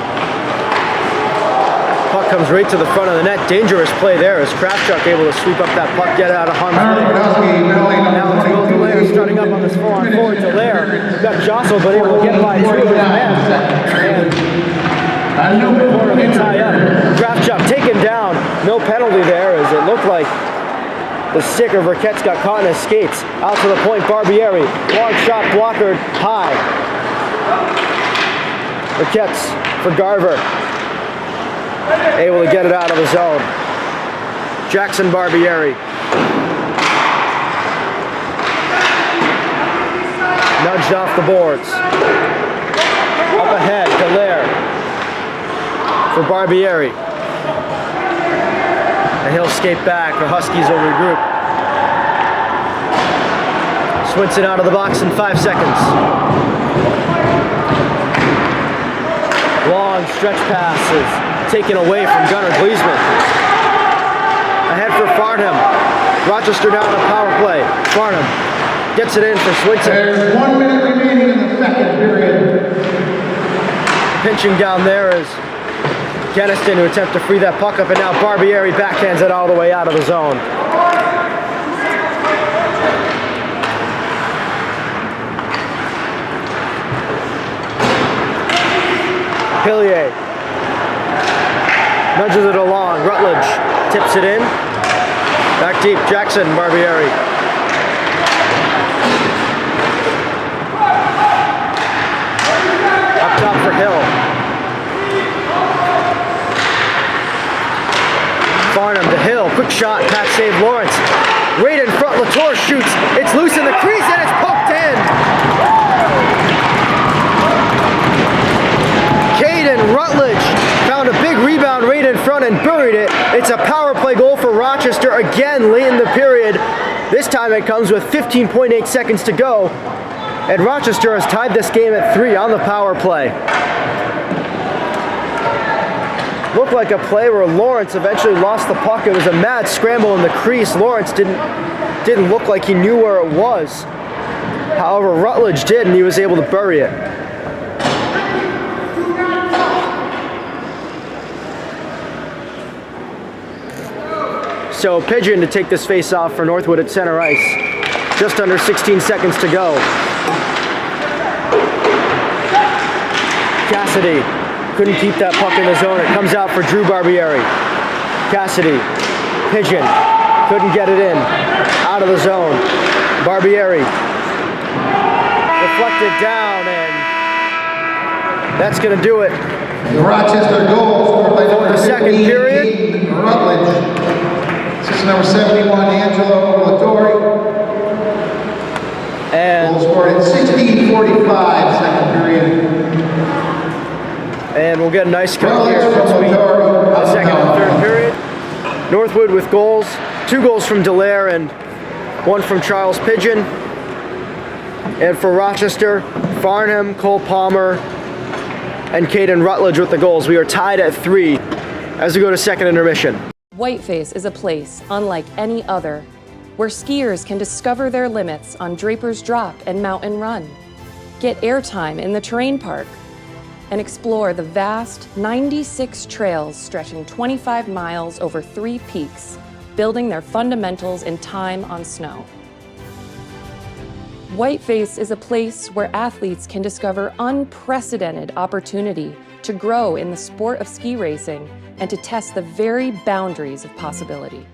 Puck comes right to the front of the net. Dangerous play there as Kraftchuk able to sweep up that puck, get it out of harm's way. Now it's Will Dallaire starting up on this 4-on-4. Dallaire got jostled but able to get by two of his men. And corner they tie up. Kraftchuk taken down. No penalty there as it looked like the stick of Riquette's got caught in his skates. Out to the point, Barbieri. Long shot blockered high. Riquette's for Garver. Able to get it out of the zone. Jackson Barbieri. Nudged off the boards. Up ahead, Dallaire for Barbieri. And he'll skate back. The Huskies will regroup. Swinson out of the box in 5 seconds. Long stretch passes taken away from Gunnar Gleesman. Ahead for Farnham. Rochester down on a power play. Farnham Gets it in for Swinson. There's 1 minute remaining in the second period. Pinching down there is Keniston, who attempt to free that puck up, and now Barbieri backhands it all the way out of the zone. Hillier nudges it along. Rutledge tips it in. Back deep, Jackson, Barbieri. Up top for Hill. Farnham to Hill. Quick shot, pass save Lawrence. Right in front, Latour shoots. It's loose in the crease and it's poked in. Caden Rutledge found a big rebound right in front and buried it. It's a power play goal for Rochester again late in the period. This time it comes with 15.8 seconds to go. And Rochester has tied this game at 3 on the power play. Looked like a play where Lawrence eventually lost the puck. It was a mad scramble in the crease. Lawrence didn't look like he knew where it was. However, Rutledge did, and he was able to bury it. So Pigeon to take this face off for Northwood at center ice. Just under 16 seconds to go. Cassidy couldn't keep that puck in the zone. It comes out for Drew Barbieri. Cassidy, Pigeon, couldn't get it in. Out of the zone. Barbieri. Deflected down, and that's going to do it. The Rochester goal scored by number the second 15, period. Rutledge. This is number 71, Angelo Latori. And Goal scored at 16:45, second period. And we'll get a nice cut here between the second and third period. Northwood with goals. 2 goals from Dallaire and 1 from Charles Pigeon. And for Rochester, Farnham, Cole Palmer, and Caden Rutledge with the goals. We are tied at 3 as we go to second intermission. Whiteface is a place unlike any other, where skiers can discover their limits on Draper's Drop and Mountain Run, get airtime in the terrain park, and explore the vast 96 trails stretching 25 miles over 3 peaks, building their fundamentals in time on snow. Whiteface is a place where athletes can discover unprecedented opportunity to grow in the sport of ski racing and to test the very boundaries of possibility.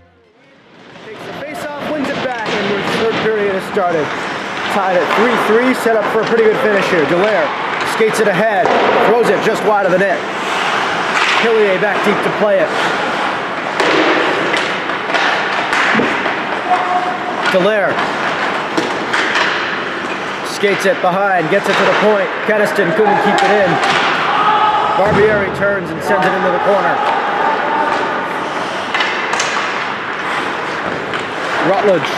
Takes the face-off, wins it back, and the third period has started. Tied at 3-3, set up for a pretty good finish here. Dallaire skates it ahead, throws it just wide of the net. Hillier back deep to play it. Dallaire skates it behind, gets it to the point. Keniston couldn't keep it in. Barbieri turns and sends it into the corner. Rutledge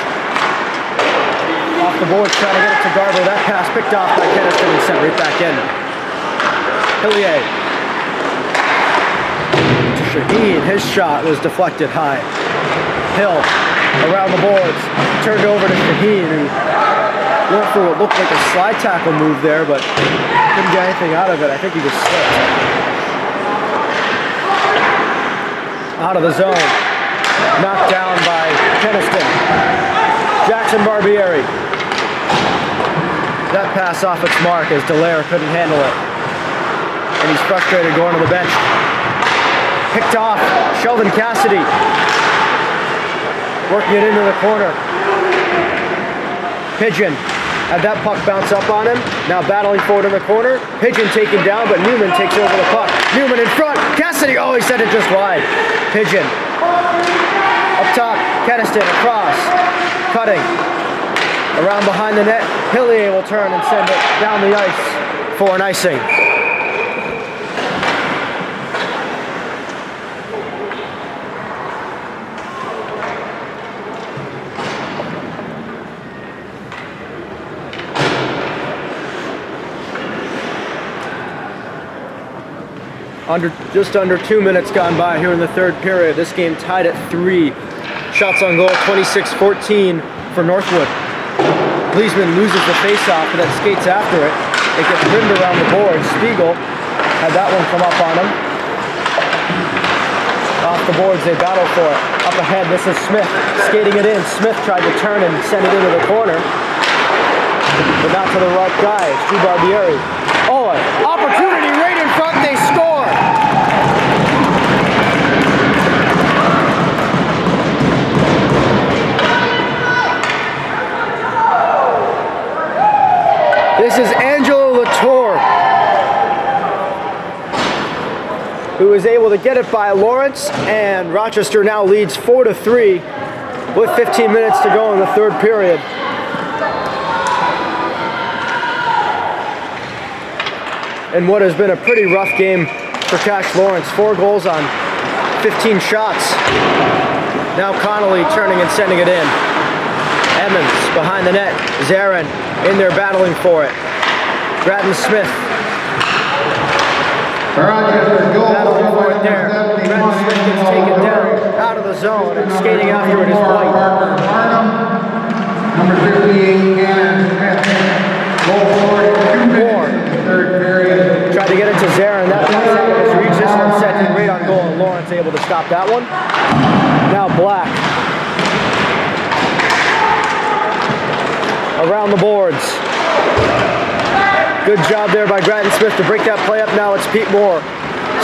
off the boards, trying to get it to Garber. That pass picked off by Keniston and sent right back in. Hillier to Shaheen. His shot was deflected high. Hill around the boards, turned over to Shaheen, who went for what looked like a slide tackle move there, but couldn't get anything out of it. I think he just slipped. Out of the zone. Knocked down by Keniston. Jackson Barbieri. That pass off its mark as Dallaire couldn't handle it. And he's frustrated going to the bench. Picked off. Sheldon Cassidy. Working it into the corner. Pigeon had that puck bounce up on him. Now battling forward in the corner. Pigeon taken down, but Newman takes over the puck. Newman in front. Cassidy, oh, he sent it just wide. Pigeon. Up top, Keniston across. Cutting. Around behind the net. Hillier will turn and send it down the ice for an icing. Just under 2 minutes gone by here in the third period. This game tied at 3. Shots on goal, 26-14 for Northwood. Gleesman loses the face-off and then skates after it. It gets rimmed around the board. Spiegel had that one come up on him. Off the boards, they battle for it. Up ahead, this is Smith skating it in. Smith tried to turn and send it into the corner, but not to the right guy. It's Drew Barbieri. Oh, an opportunity right in front. They score. This is Angelo Latour, who is able to get it by Lawrence, and Rochester now leads 4-3 with 15 minutes to go in the third period. And what has been a pretty rough game for Cash Lawrence. 4 goals on 15 shots. Now Connolly turning and sending it in. Emmons behind the net. Zarin in there battling for it. Braden Smith battling for it there. Braden Smith gets taken down out of the zone, and skating after it is White. Number 58, Cannon Smith. Goal scored 2 minutes in the third period. Tried to get it to Zarin. That pass out of his reach. This one set in right on goal, and Lawrence able to stop that one. Now Black. Around the boards. Good job there by Braden Smith to break that play up. Now it's Pete Moore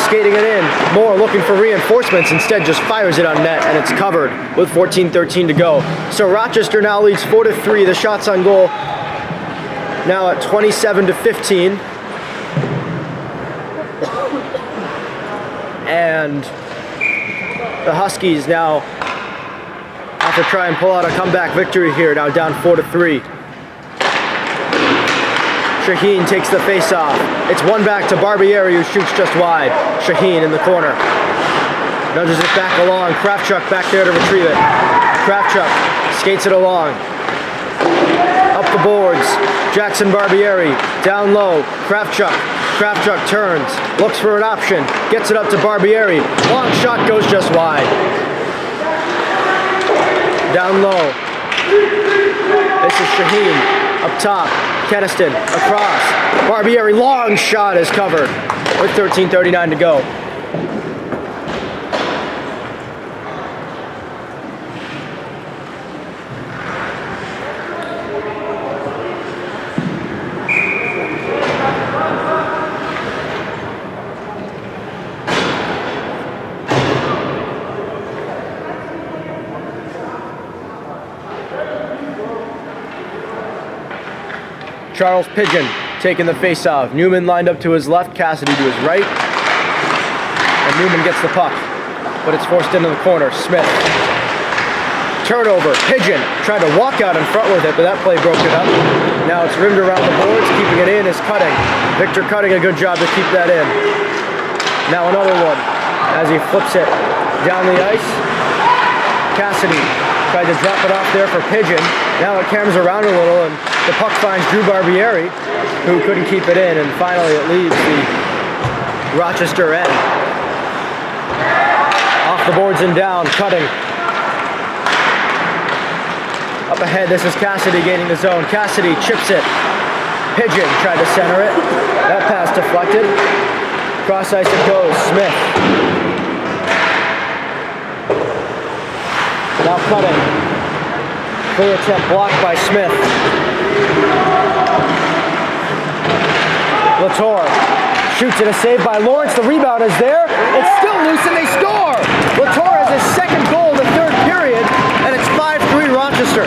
skating it in. Moore looking for reinforcements, instead just fires it on net, and it's covered with 14:13 to go. So Rochester now leads 4-3. The shots on goal now at 27-15. And the Huskies now have to try and pull out a comeback victory here, now down 4-3. Shaheen takes the face-off. It's one back to Barbieri, who shoots just wide. Shaheen in the corner. Nudges it back along. Kravchuk back there to retrieve it. Kravchuk skates it along. Up the boards. Jackson Barbieri. Down low. Kravchuk. Kravchuk turns. Looks for an option. Gets it up to Barbieri. Long shot goes just wide. Down low. This is Shaheen. Up top, Keniston, across. Barbieri, long shot is covered with 13:39 to go. Charles Pigeon taking the face-off. Newman lined up to his left, Cassidy to his right. And Newman gets the puck, but it's forced into the corner. Smith. Turnover. Pigeon tried to walk out in front with it, but that play broke it up. Now it's rimmed around the boards. Keeping it in is Cutting. Victor Cutting, a good job to keep that in. Now another one as he flips it down the ice. Cassidy tried to drop it off there for Pigeon. Now it comes around a little, and the puck finds Drew Barbieri, who couldn't keep it in, and finally it leaves the Rochester end. Off the boards and down, Cutting. Up ahead, this is Cassidy gaining the zone. Cassidy chips it. Pigeon tried to center it. That pass deflected. Cross ice it goes. Smith. Now Cutting. Clear attempt blocked by Smith. Latour shoots it, a save by Lawrence. The rebound is there. It's still loose and they score. Latour has his second goal in the third period, and it's 5-3 Rochester.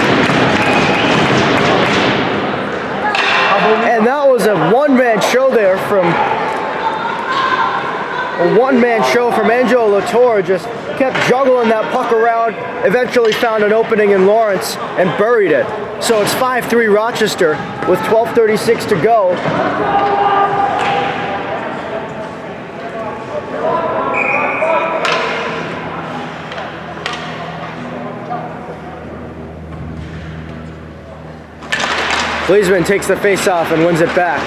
And that was a one-man show there from Angelo Latour. Just kept juggling that puck around, eventually found an opening in Lawrence and buried it. So it's 5-3 Rochester with 12:36 to go. Gleesman takes the face-off and wins it back.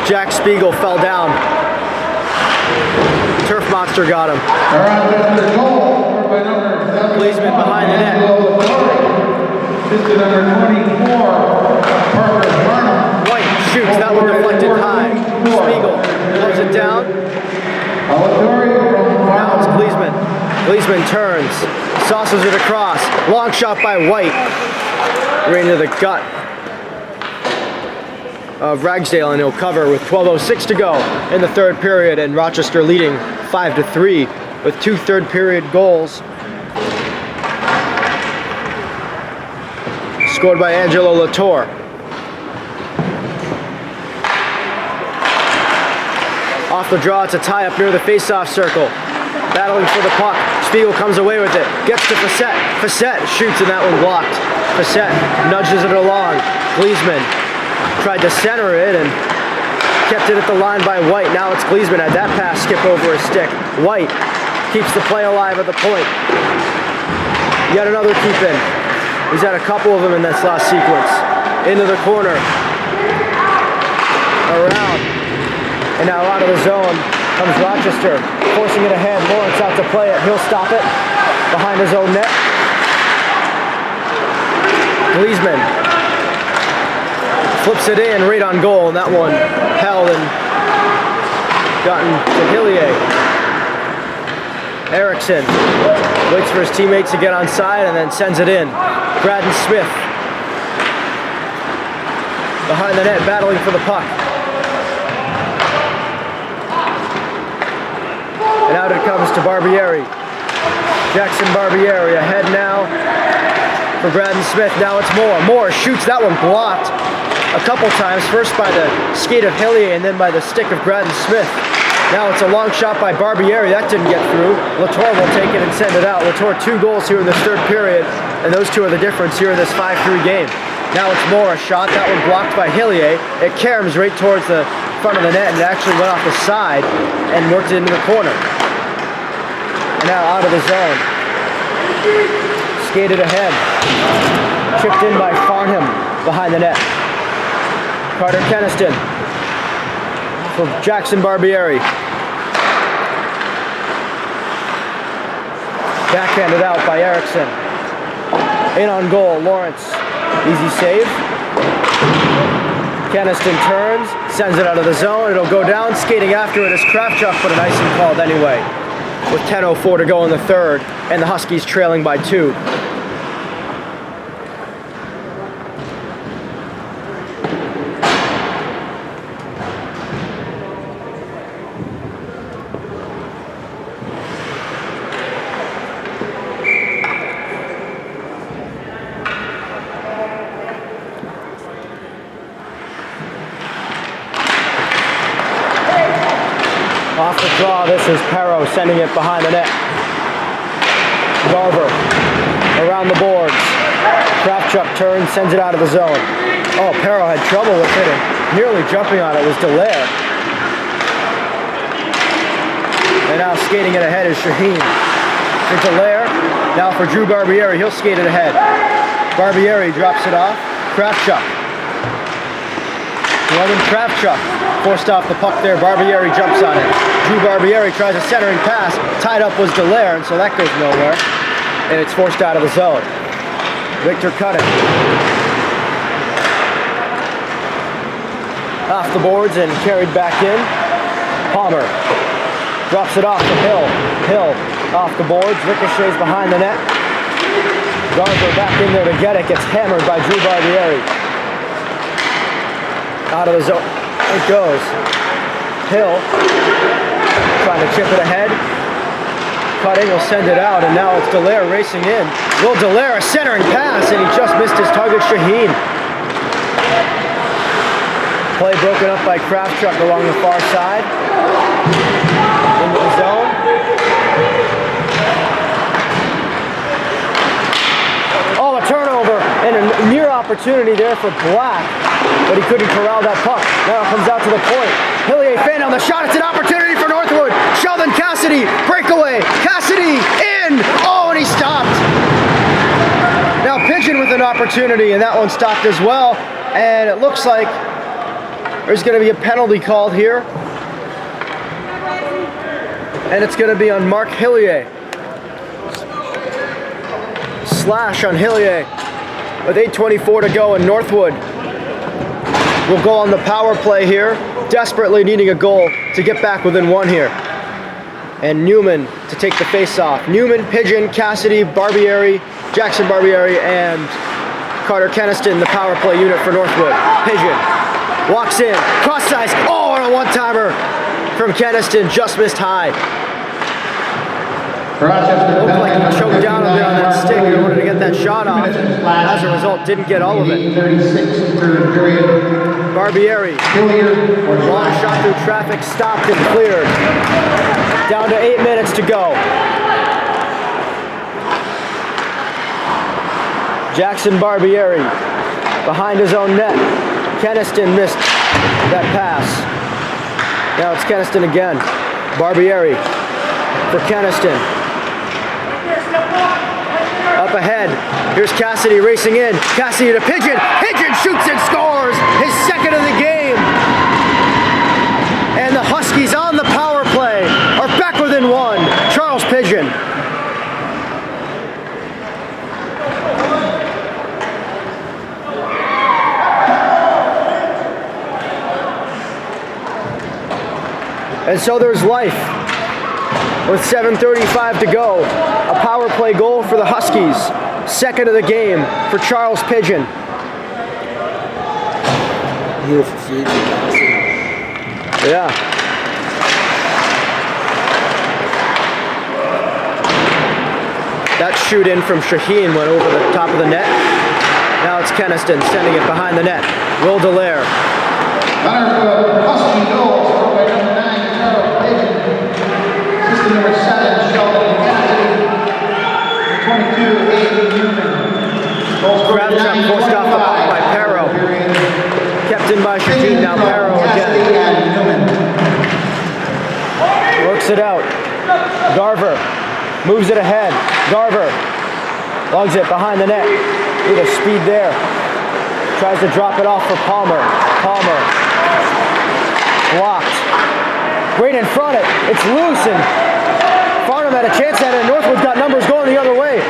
Jack Spiegel fell down. Turf Monster got him. Gleesman behind the net. assist to number 24, Parker Barnum. White shoots, that one deflected high. Spiegel blows it down. Alatori from Now it's Barnum. Gleasman. Gleasman turns, saucers it across. Long shot by White. Right into the gut of Ragsdale, and he'll cover with 12:06 to go in the third period, and Rochester leading 5-3 with 2 third period goals. Scored by Angelo Latour. Off the draw, it's a tie up near the face-off circle. Battling for the puck. Spiegel comes away with it. Gets to Facette. Facette shoots, and that one blocked. Facette nudges it along. Gleasman tried to center it and kept it at the line by White. Now it's Gleasman. Had that pass skip over his stick. White keeps the play alive at the point. Yet another keep in. He's had a couple of them in this last sequence. Into the corner. Around. And now out of the zone comes Rochester. Forcing it ahead. Lawrence out to play it. He'll stop it. Behind his own net. Gleasman flips it in right on goal, and that one held and gotten to Hillier. Erickson waits for his teammates to get on side and then sends it in. Braden Smith behind the net, battling for the puck. And out it comes to Barbieri. Jackson Barbieri ahead now for Braden Smith. Now it's Moore. Moore shoots, that one blocked a couple times. First by the skate of Hillier and then by the stick of Braden Smith. Now it's a long shot by Barbieri. That didn't get through. Latour will take it and send it out. Latour 2 goals here in this third period, and those 2 are the difference here in this 5-3 game. Now it's Moore, a shot. That one blocked by Hillier. It caroms right towards the front of the net, and it actually went off the side and worked into the corner. And now out of the zone. Skated ahead. Chipped in by Farnham behind the net. Carter Keniston for Jackson Barbieri. Backhanded out by Erickson. In on goal, Lawrence. Easy save. Keniston turns, sends it out of the zone. It'll go down. Skating after it is Kravchuk, but an icing called anyway. With 10:04 to go in the third, and the Huskies trailing by 2. Off the draw, this is Perro sending it behind the net. Garver around the boards. Kravchuk turns, sends it out of the zone. Oh, Perro had trouble with it, and nearly jumping on it was Dallaire. And now skating it ahead is Shaheen. For Dallaire, now for Drew Barbieri, he'll skate it ahead. Barbieri drops it off. Kravchuk. Logan Kravchuk forced off the puck there. Barbieri jumps on it. Drew Barbieri tries a centering pass. Tied up was Dallaire, and so that goes nowhere. And it's forced out of the zone. Victor Cuddick. Off the boards and carried back in. Palmer drops it off to Hill. Hill off the boards. Ricochets behind the net. Garver back in there to get it. Gets hammered by Drew Barbieri. Out of the zone. It goes. Hill trying to chip it ahead. Cutting will send it out, and now it's Dallaire racing in. Will Dallaire, a centering pass, and he just missed his target, Shaheen. Play broken up by Kravchuk along the far side. Into the zone. Oh, a turnover, and a near opportunity there for Black, but he couldn't corral that puck. Now it comes out to the point. Hillier fan on the shot. It's an opportunity for Northwood. Sheldon Cassidy, breakaway. Cassidy in. Oh, and he stopped. Now Pigeon with an opportunity, and that one stopped as well. And it looks like there's going to be a penalty called here. And it's going to be on Mark Hillier. Slash on Hillier. with 8:24 to go, and Northwood will go on the power play here, desperately needing a goal to get back within one here. And Newman to take the face-off. Newman, Pigeon, Cassidy, Barbieri, Jackson Barbieri, and Carter Keniston, the power play unit for Northwood. Pigeon walks in, cross size, oh, and a one-timer from Keniston, just missed high. Rochester Looked like he choked down a bit on that stick in order to get that shot off. As a result, didn't get all of it. 36 third period. Barbieri, long shot through traffic, stopped and cleared. Down to 8 minutes to go. Jackson Barbieri behind his own net. Keniston missed that pass. Now it's Keniston again. Barbieri for Keniston. Up ahead, here's Cassidy racing in. Cassidy to Pigeon. Pigeon shoots and scores his second of the game. And the Huskies on the power play are back within one. Charles Pigeon. And so there's life. With 7:35 to go, a power play goal for the Huskies. Second of the game for Charles Pigeon. Beautiful feed to Cassidy. Yeah. That shoot in from Shaheen went over the top of the net. Now it's Keniston sending it behind the net. Will Dallaire. Northwood Husky goal scored by number 9, Charles Pigeon. Assistant number 7, Sheldon Cassidy. 22, Aiden Newman. Goal scored by Crabtrap forced off the puck by Perro. Kept in by Shaheen, now Perro Cassidy again. and Newman. Works it out. Garver moves it ahead. Garver lugs it behind the net. Look at the speed there. Tries to drop it off for Palmer. Palmer blocked. Right in front of it. It's loose, and Farnham had a chance at it. Northwood's got numbers going the other way.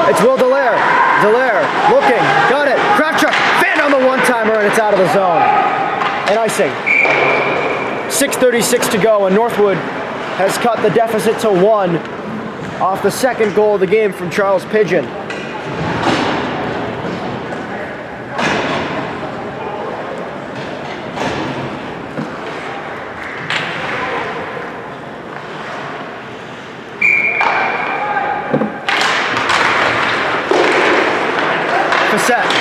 It's Will Dallaire. Dallaire looking. Got it. Crabtrap fan on the one-timer, and it's out of the zone. And icing. 6:36 to go, and Northwood has cut the deficit to 1 off the second goal of the game from Charles Pigeon. Facette.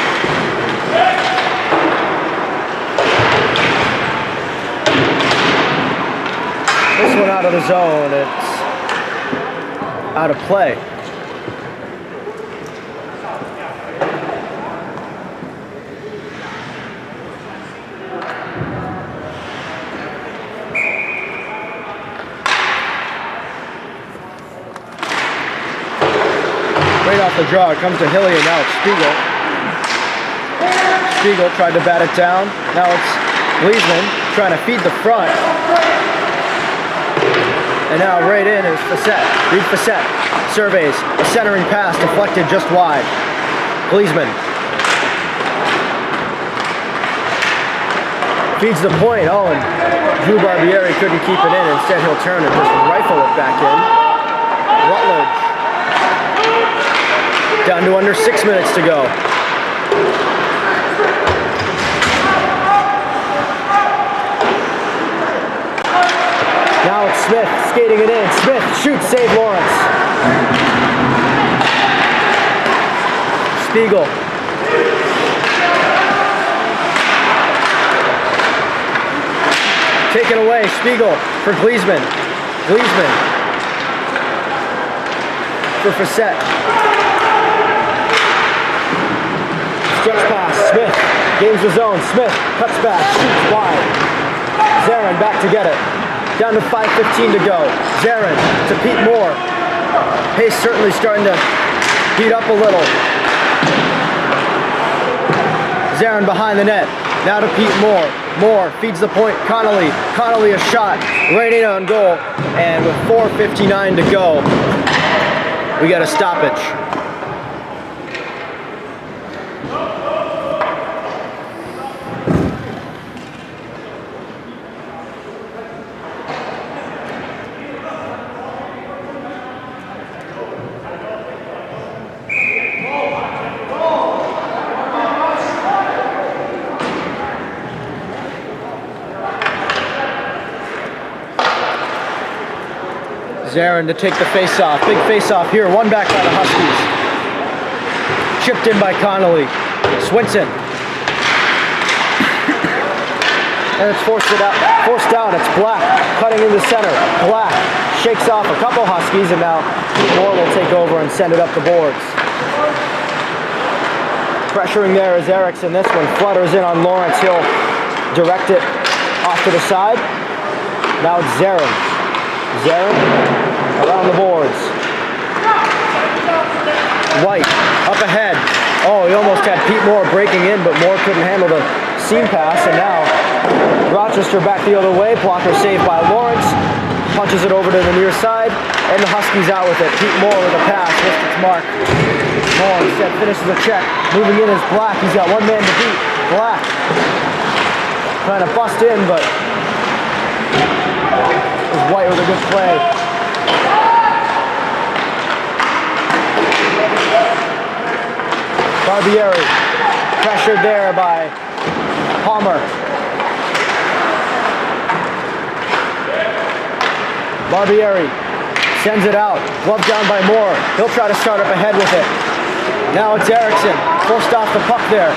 This one out of the zone, it's out of play. Right off the draw, it comes to Hillier, now it's Spiegel. Spiegel tried to bat it down. Now it's Gleasman trying to feed the front. And now right in is Facette. Reed Facette surveys a centering pass deflected just wide. Gleasman feeds the point. Oh, and Drew Barbieri couldn't keep it in. Instead, he'll turn and just rifle it back in. Rutledge down to under 6 minutes to go. Now it's Smith skating it in. Smith shoots, save Lawrence. Spiegel. Taken away, Spiegel for Gleasman. Gleasman for Facette. Stretch pass, Smith gains the zone. Smith cuts back, shoots wide. Zarin back to get it. Down to 5:15 to go. Zarin to Pete Moore. Pace certainly starting to heat up a little. Zarin behind the net. Now to Pete Moore. Moore feeds the point. Connolly. Connolly a shot. Right in on goal. And with 4:59 to go, we got a stoppage. Zarin to take the face-off. Big face-off here. One back by the Huskies. Chipped in by Connolly. Swinson. And it's forced down. It's Black cutting into center. Black shakes off a couple Huskies, and now Moore will take over and send it up the boards. Pressuring there is Erickson. This one flutters in on Lawrence. He'll direct it off to the side. Now it's Zarin. Zarin around the boards. White up ahead. Oh, he almost had Pete Moore breaking in, but Moore couldn't handle the seam pass, and now Rochester back the other way. Blocker saved by Lawrence. Punches it over to the near side, and the Huskies out with it. Pete Moore with a pass, missed its mark. Moore instead finishes a check. Moving in is Black. He's got one man to beat. Black trying to bust in, but it was White with a good play. Barbieri pressured there by Palmer. Barbieri sends it out. Glove down by Moore. He'll try to start up ahead with it. Now it's Erickson. Forced off the puck there.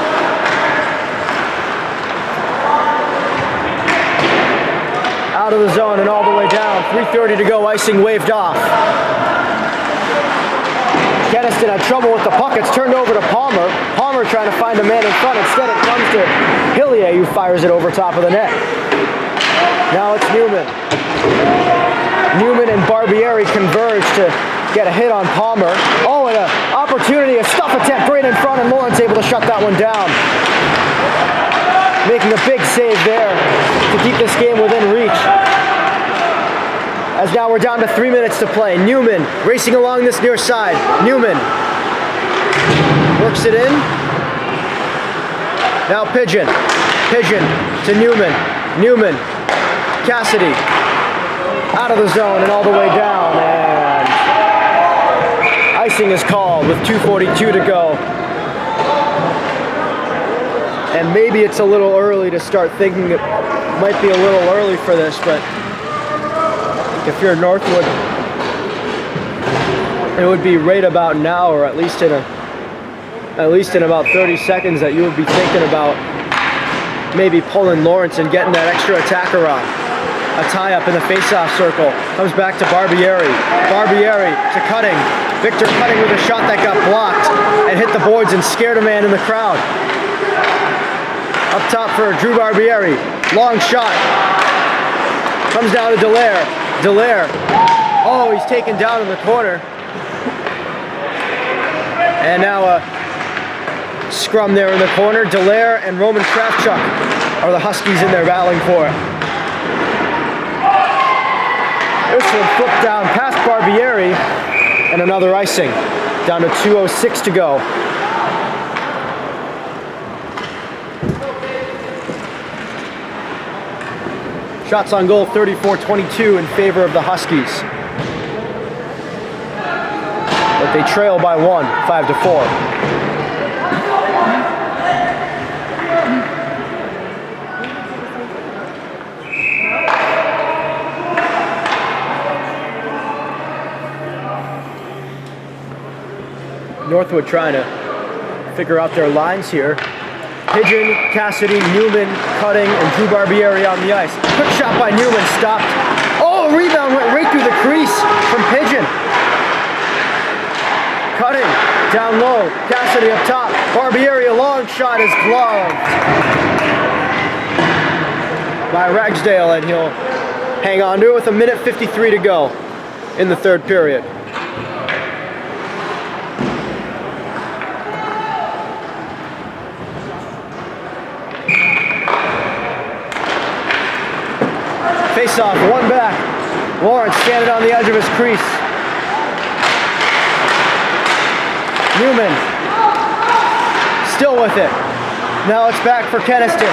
Out of the zone and all the way down. 3:30 to go. Icing waved off. Keniston had trouble with the puck. It's turned over to Palmer. Palmer trying to find a man in front. Instead it comes to Hillier, who fires it over top of the net. Now it's Newman. Newman and Barbieri converge to get a hit on Palmer. Oh, and an opportunity, a stuff attempt right in front, and Lawrence able to shut that one down. Making a big save there to keep this game within reach. As now we're down to 3 minutes to play. Newman racing along this near side. Newman works it in. Now Pigeon. Pigeon to Newman. Newman. Cassidy. Out of the zone and all the way down. And icing is called with 2:42 to go. And maybe it's a little early to start thinking it might be a little early for this, but if you're Northwood, it would be right about now, or at least in about 30 seconds, that you would be thinking about maybe pulling Lawrence and getting that extra attacker on. A tie-up in the face-off circle. Comes back to Barbieri. Barbieri to Cutting. Victor Cutting with a shot that got blocked and hit the boards and scared a man in the crowd. Up top for Drew Barbieri. Long shot. Comes down to Dallaire. Dallaire. Oh, he's taken down in the corner. And now a scrum there in the corner. Dallaire and Roman Kravchuk are the Huskies in there battling for it. This one flipped down past Barbieri, and another icing. Down to 2:06 to go. Shots on goal 34-22 in favor of the Huskies. But they trail by one, 5-4. Northwood trying to figure out their lines here. Pigeon, Cassidy, Newman, Cutting, and Drew Barbieri on the ice. Quick shot by Newman, stopped. Oh, rebound went right through the crease from Pigeon. Cutting, down low, Cassidy up top. Barbieri, a long shot is gloved by Ragsdale, and he'll hang on to it with 1:53 to go in the third period. Face off, one back. Lawrence standing on the edge of his crease. Newman still with it. Now it's back for Keniston.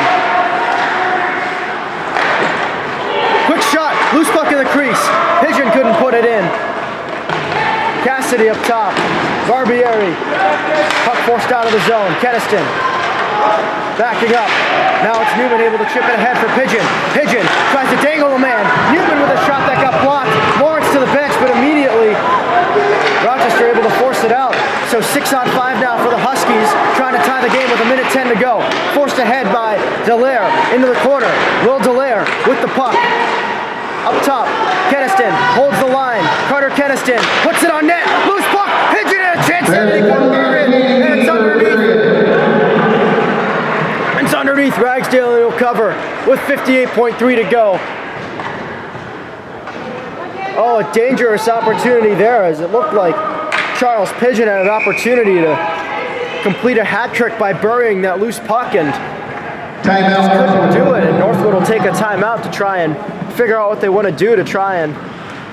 Quick shot, loose puck in the crease. Pigeon couldn't put it in. Cassidy up top. Barbieri. Puck forced out of the zone. Keniston backing up. Now it's Newman able to chip it ahead for Pigeon. Pigeon tries to dangle the man. Newman with a shot that got blocked. Lawrence to the bench, but immediately Rochester able to force it out. So 6-on-5 now for the Huskies, trying to tie the game with 1:10 to go. Forced ahead by Dallaire into the corner. Will Dallaire with the puck. Up top, Keniston holds the line. Carter Keniston puts it on net. Loose puck, Pigeon and a chance to and it's underneath. It's underneath. Ragsdale will cover with 58.3 to go. Oh, a dangerous opportunity there, as it looked like Charles Pigeon had an opportunity to complete a hat trick by burying that loose puck and just couldn't do it. And Northwood will take a timeout to try and figure out what they want to do to try and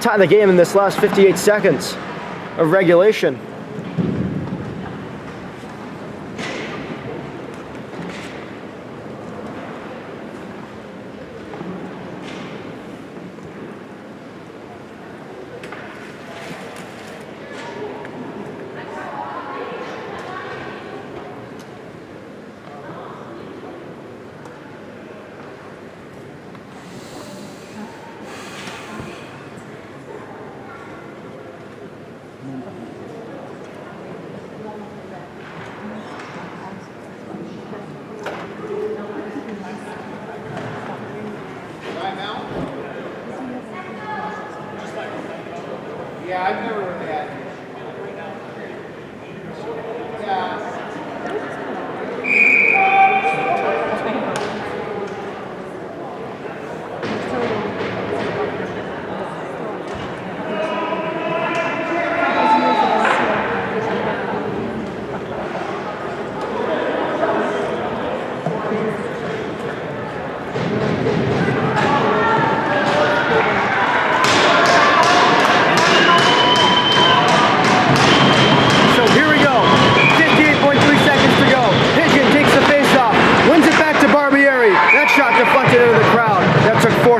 tie the game in this last 58 seconds of regulation. Yeah, I've never really had. Yeah.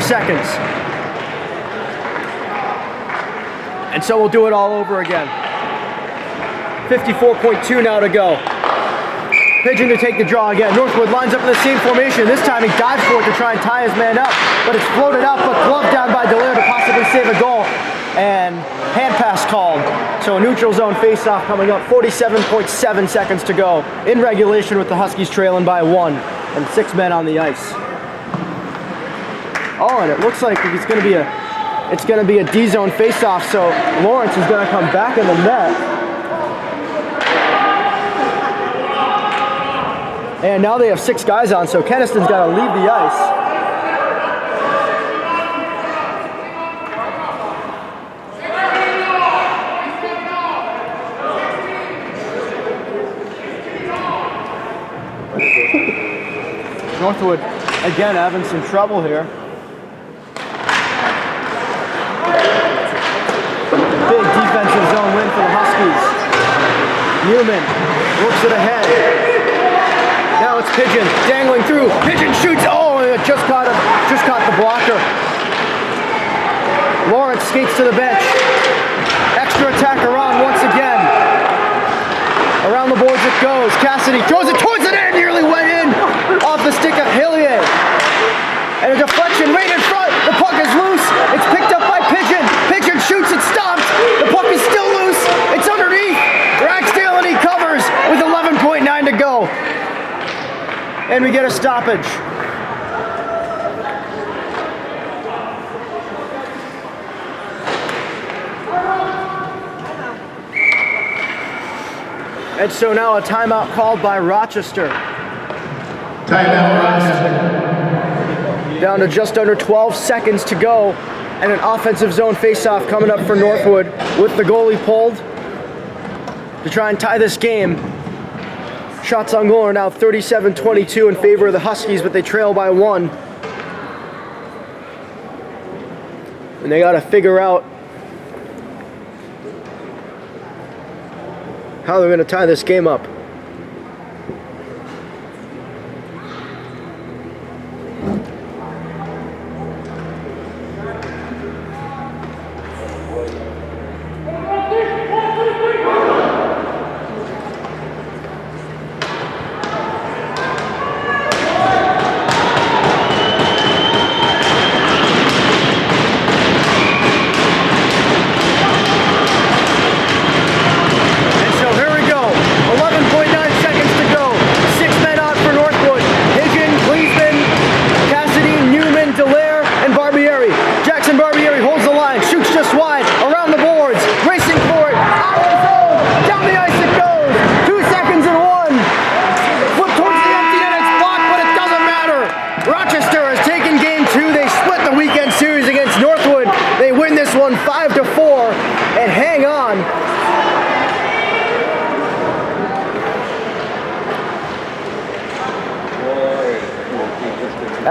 Seconds. And so we'll do it all over again. 54.2 now to go. Pigeon to take the draw again. Northwood lines up in the same formation. This time he dives for it to try and tie his man up, but it's floated out, but gloved down by Dallaire to possibly save a goal. And hand pass called. So a neutral zone face-off coming up. 47.7 seconds to go in regulation with the Huskies trailing by 1 and 6 men on the ice. Oh, and it looks like it's going to be a D-zone face-off, so Lawrence is going to come back in the net. And now they have 6 guys on, so Keniston's got to leave the ice. Northwood, again, having some trouble here. Big defensive zone win for the Huskies. Newman works it ahead. Now it's Pigeon dangling through. Pigeon shoots. Oh, and it just caught the blocker. Lawrence skates to the bench. Extra attack around once again. Around the boards it goes. Cassidy throws it towards the net. Nearly went in off the stick of Hillier. And a deflection right in front. The puck is loose. It's picked up by Pigeon. Pigeon shoots. It's stopped. The puck is still loose. It's underneath. Ragsdale and he covers with 11.9 to go. And we get a stoppage. And so now a timeout called by Rochester. Timeout, Rochester. Down to just under 12 seconds to go, and an offensive zone faceoff coming up for Northwood with the goalie pulled to try and tie this game. Shots on goal are now 37-22 in favor of the Huskies, but they trail by 1. And they got to figure out how they're going to tie this game up.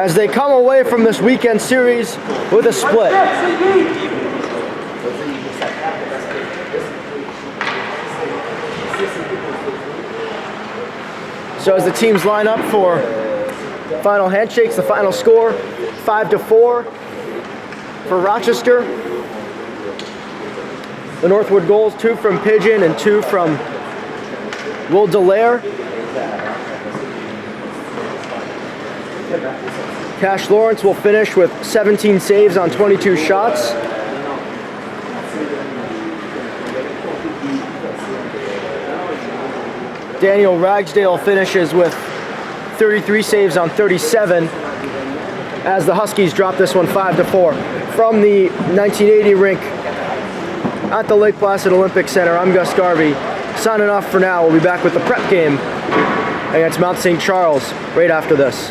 as they come away from this weekend series with a split. So as the teams line up for final handshakes, the final score, 5-4 for Rochester. The Northwood goals, 2 from Pigeon and 2 from Will Delaire. Cash Lawrence will finish with 17 saves on 22 shots. Daniel Ragsdale finishes with 33 saves on 37 as the Huskies drop this one 5-4. From the 1980 rink at the Lake Placid Olympic Center, I'm Gus Garvey. Signing off for now. We'll be back with the prep game against Mount St. Charles right after this.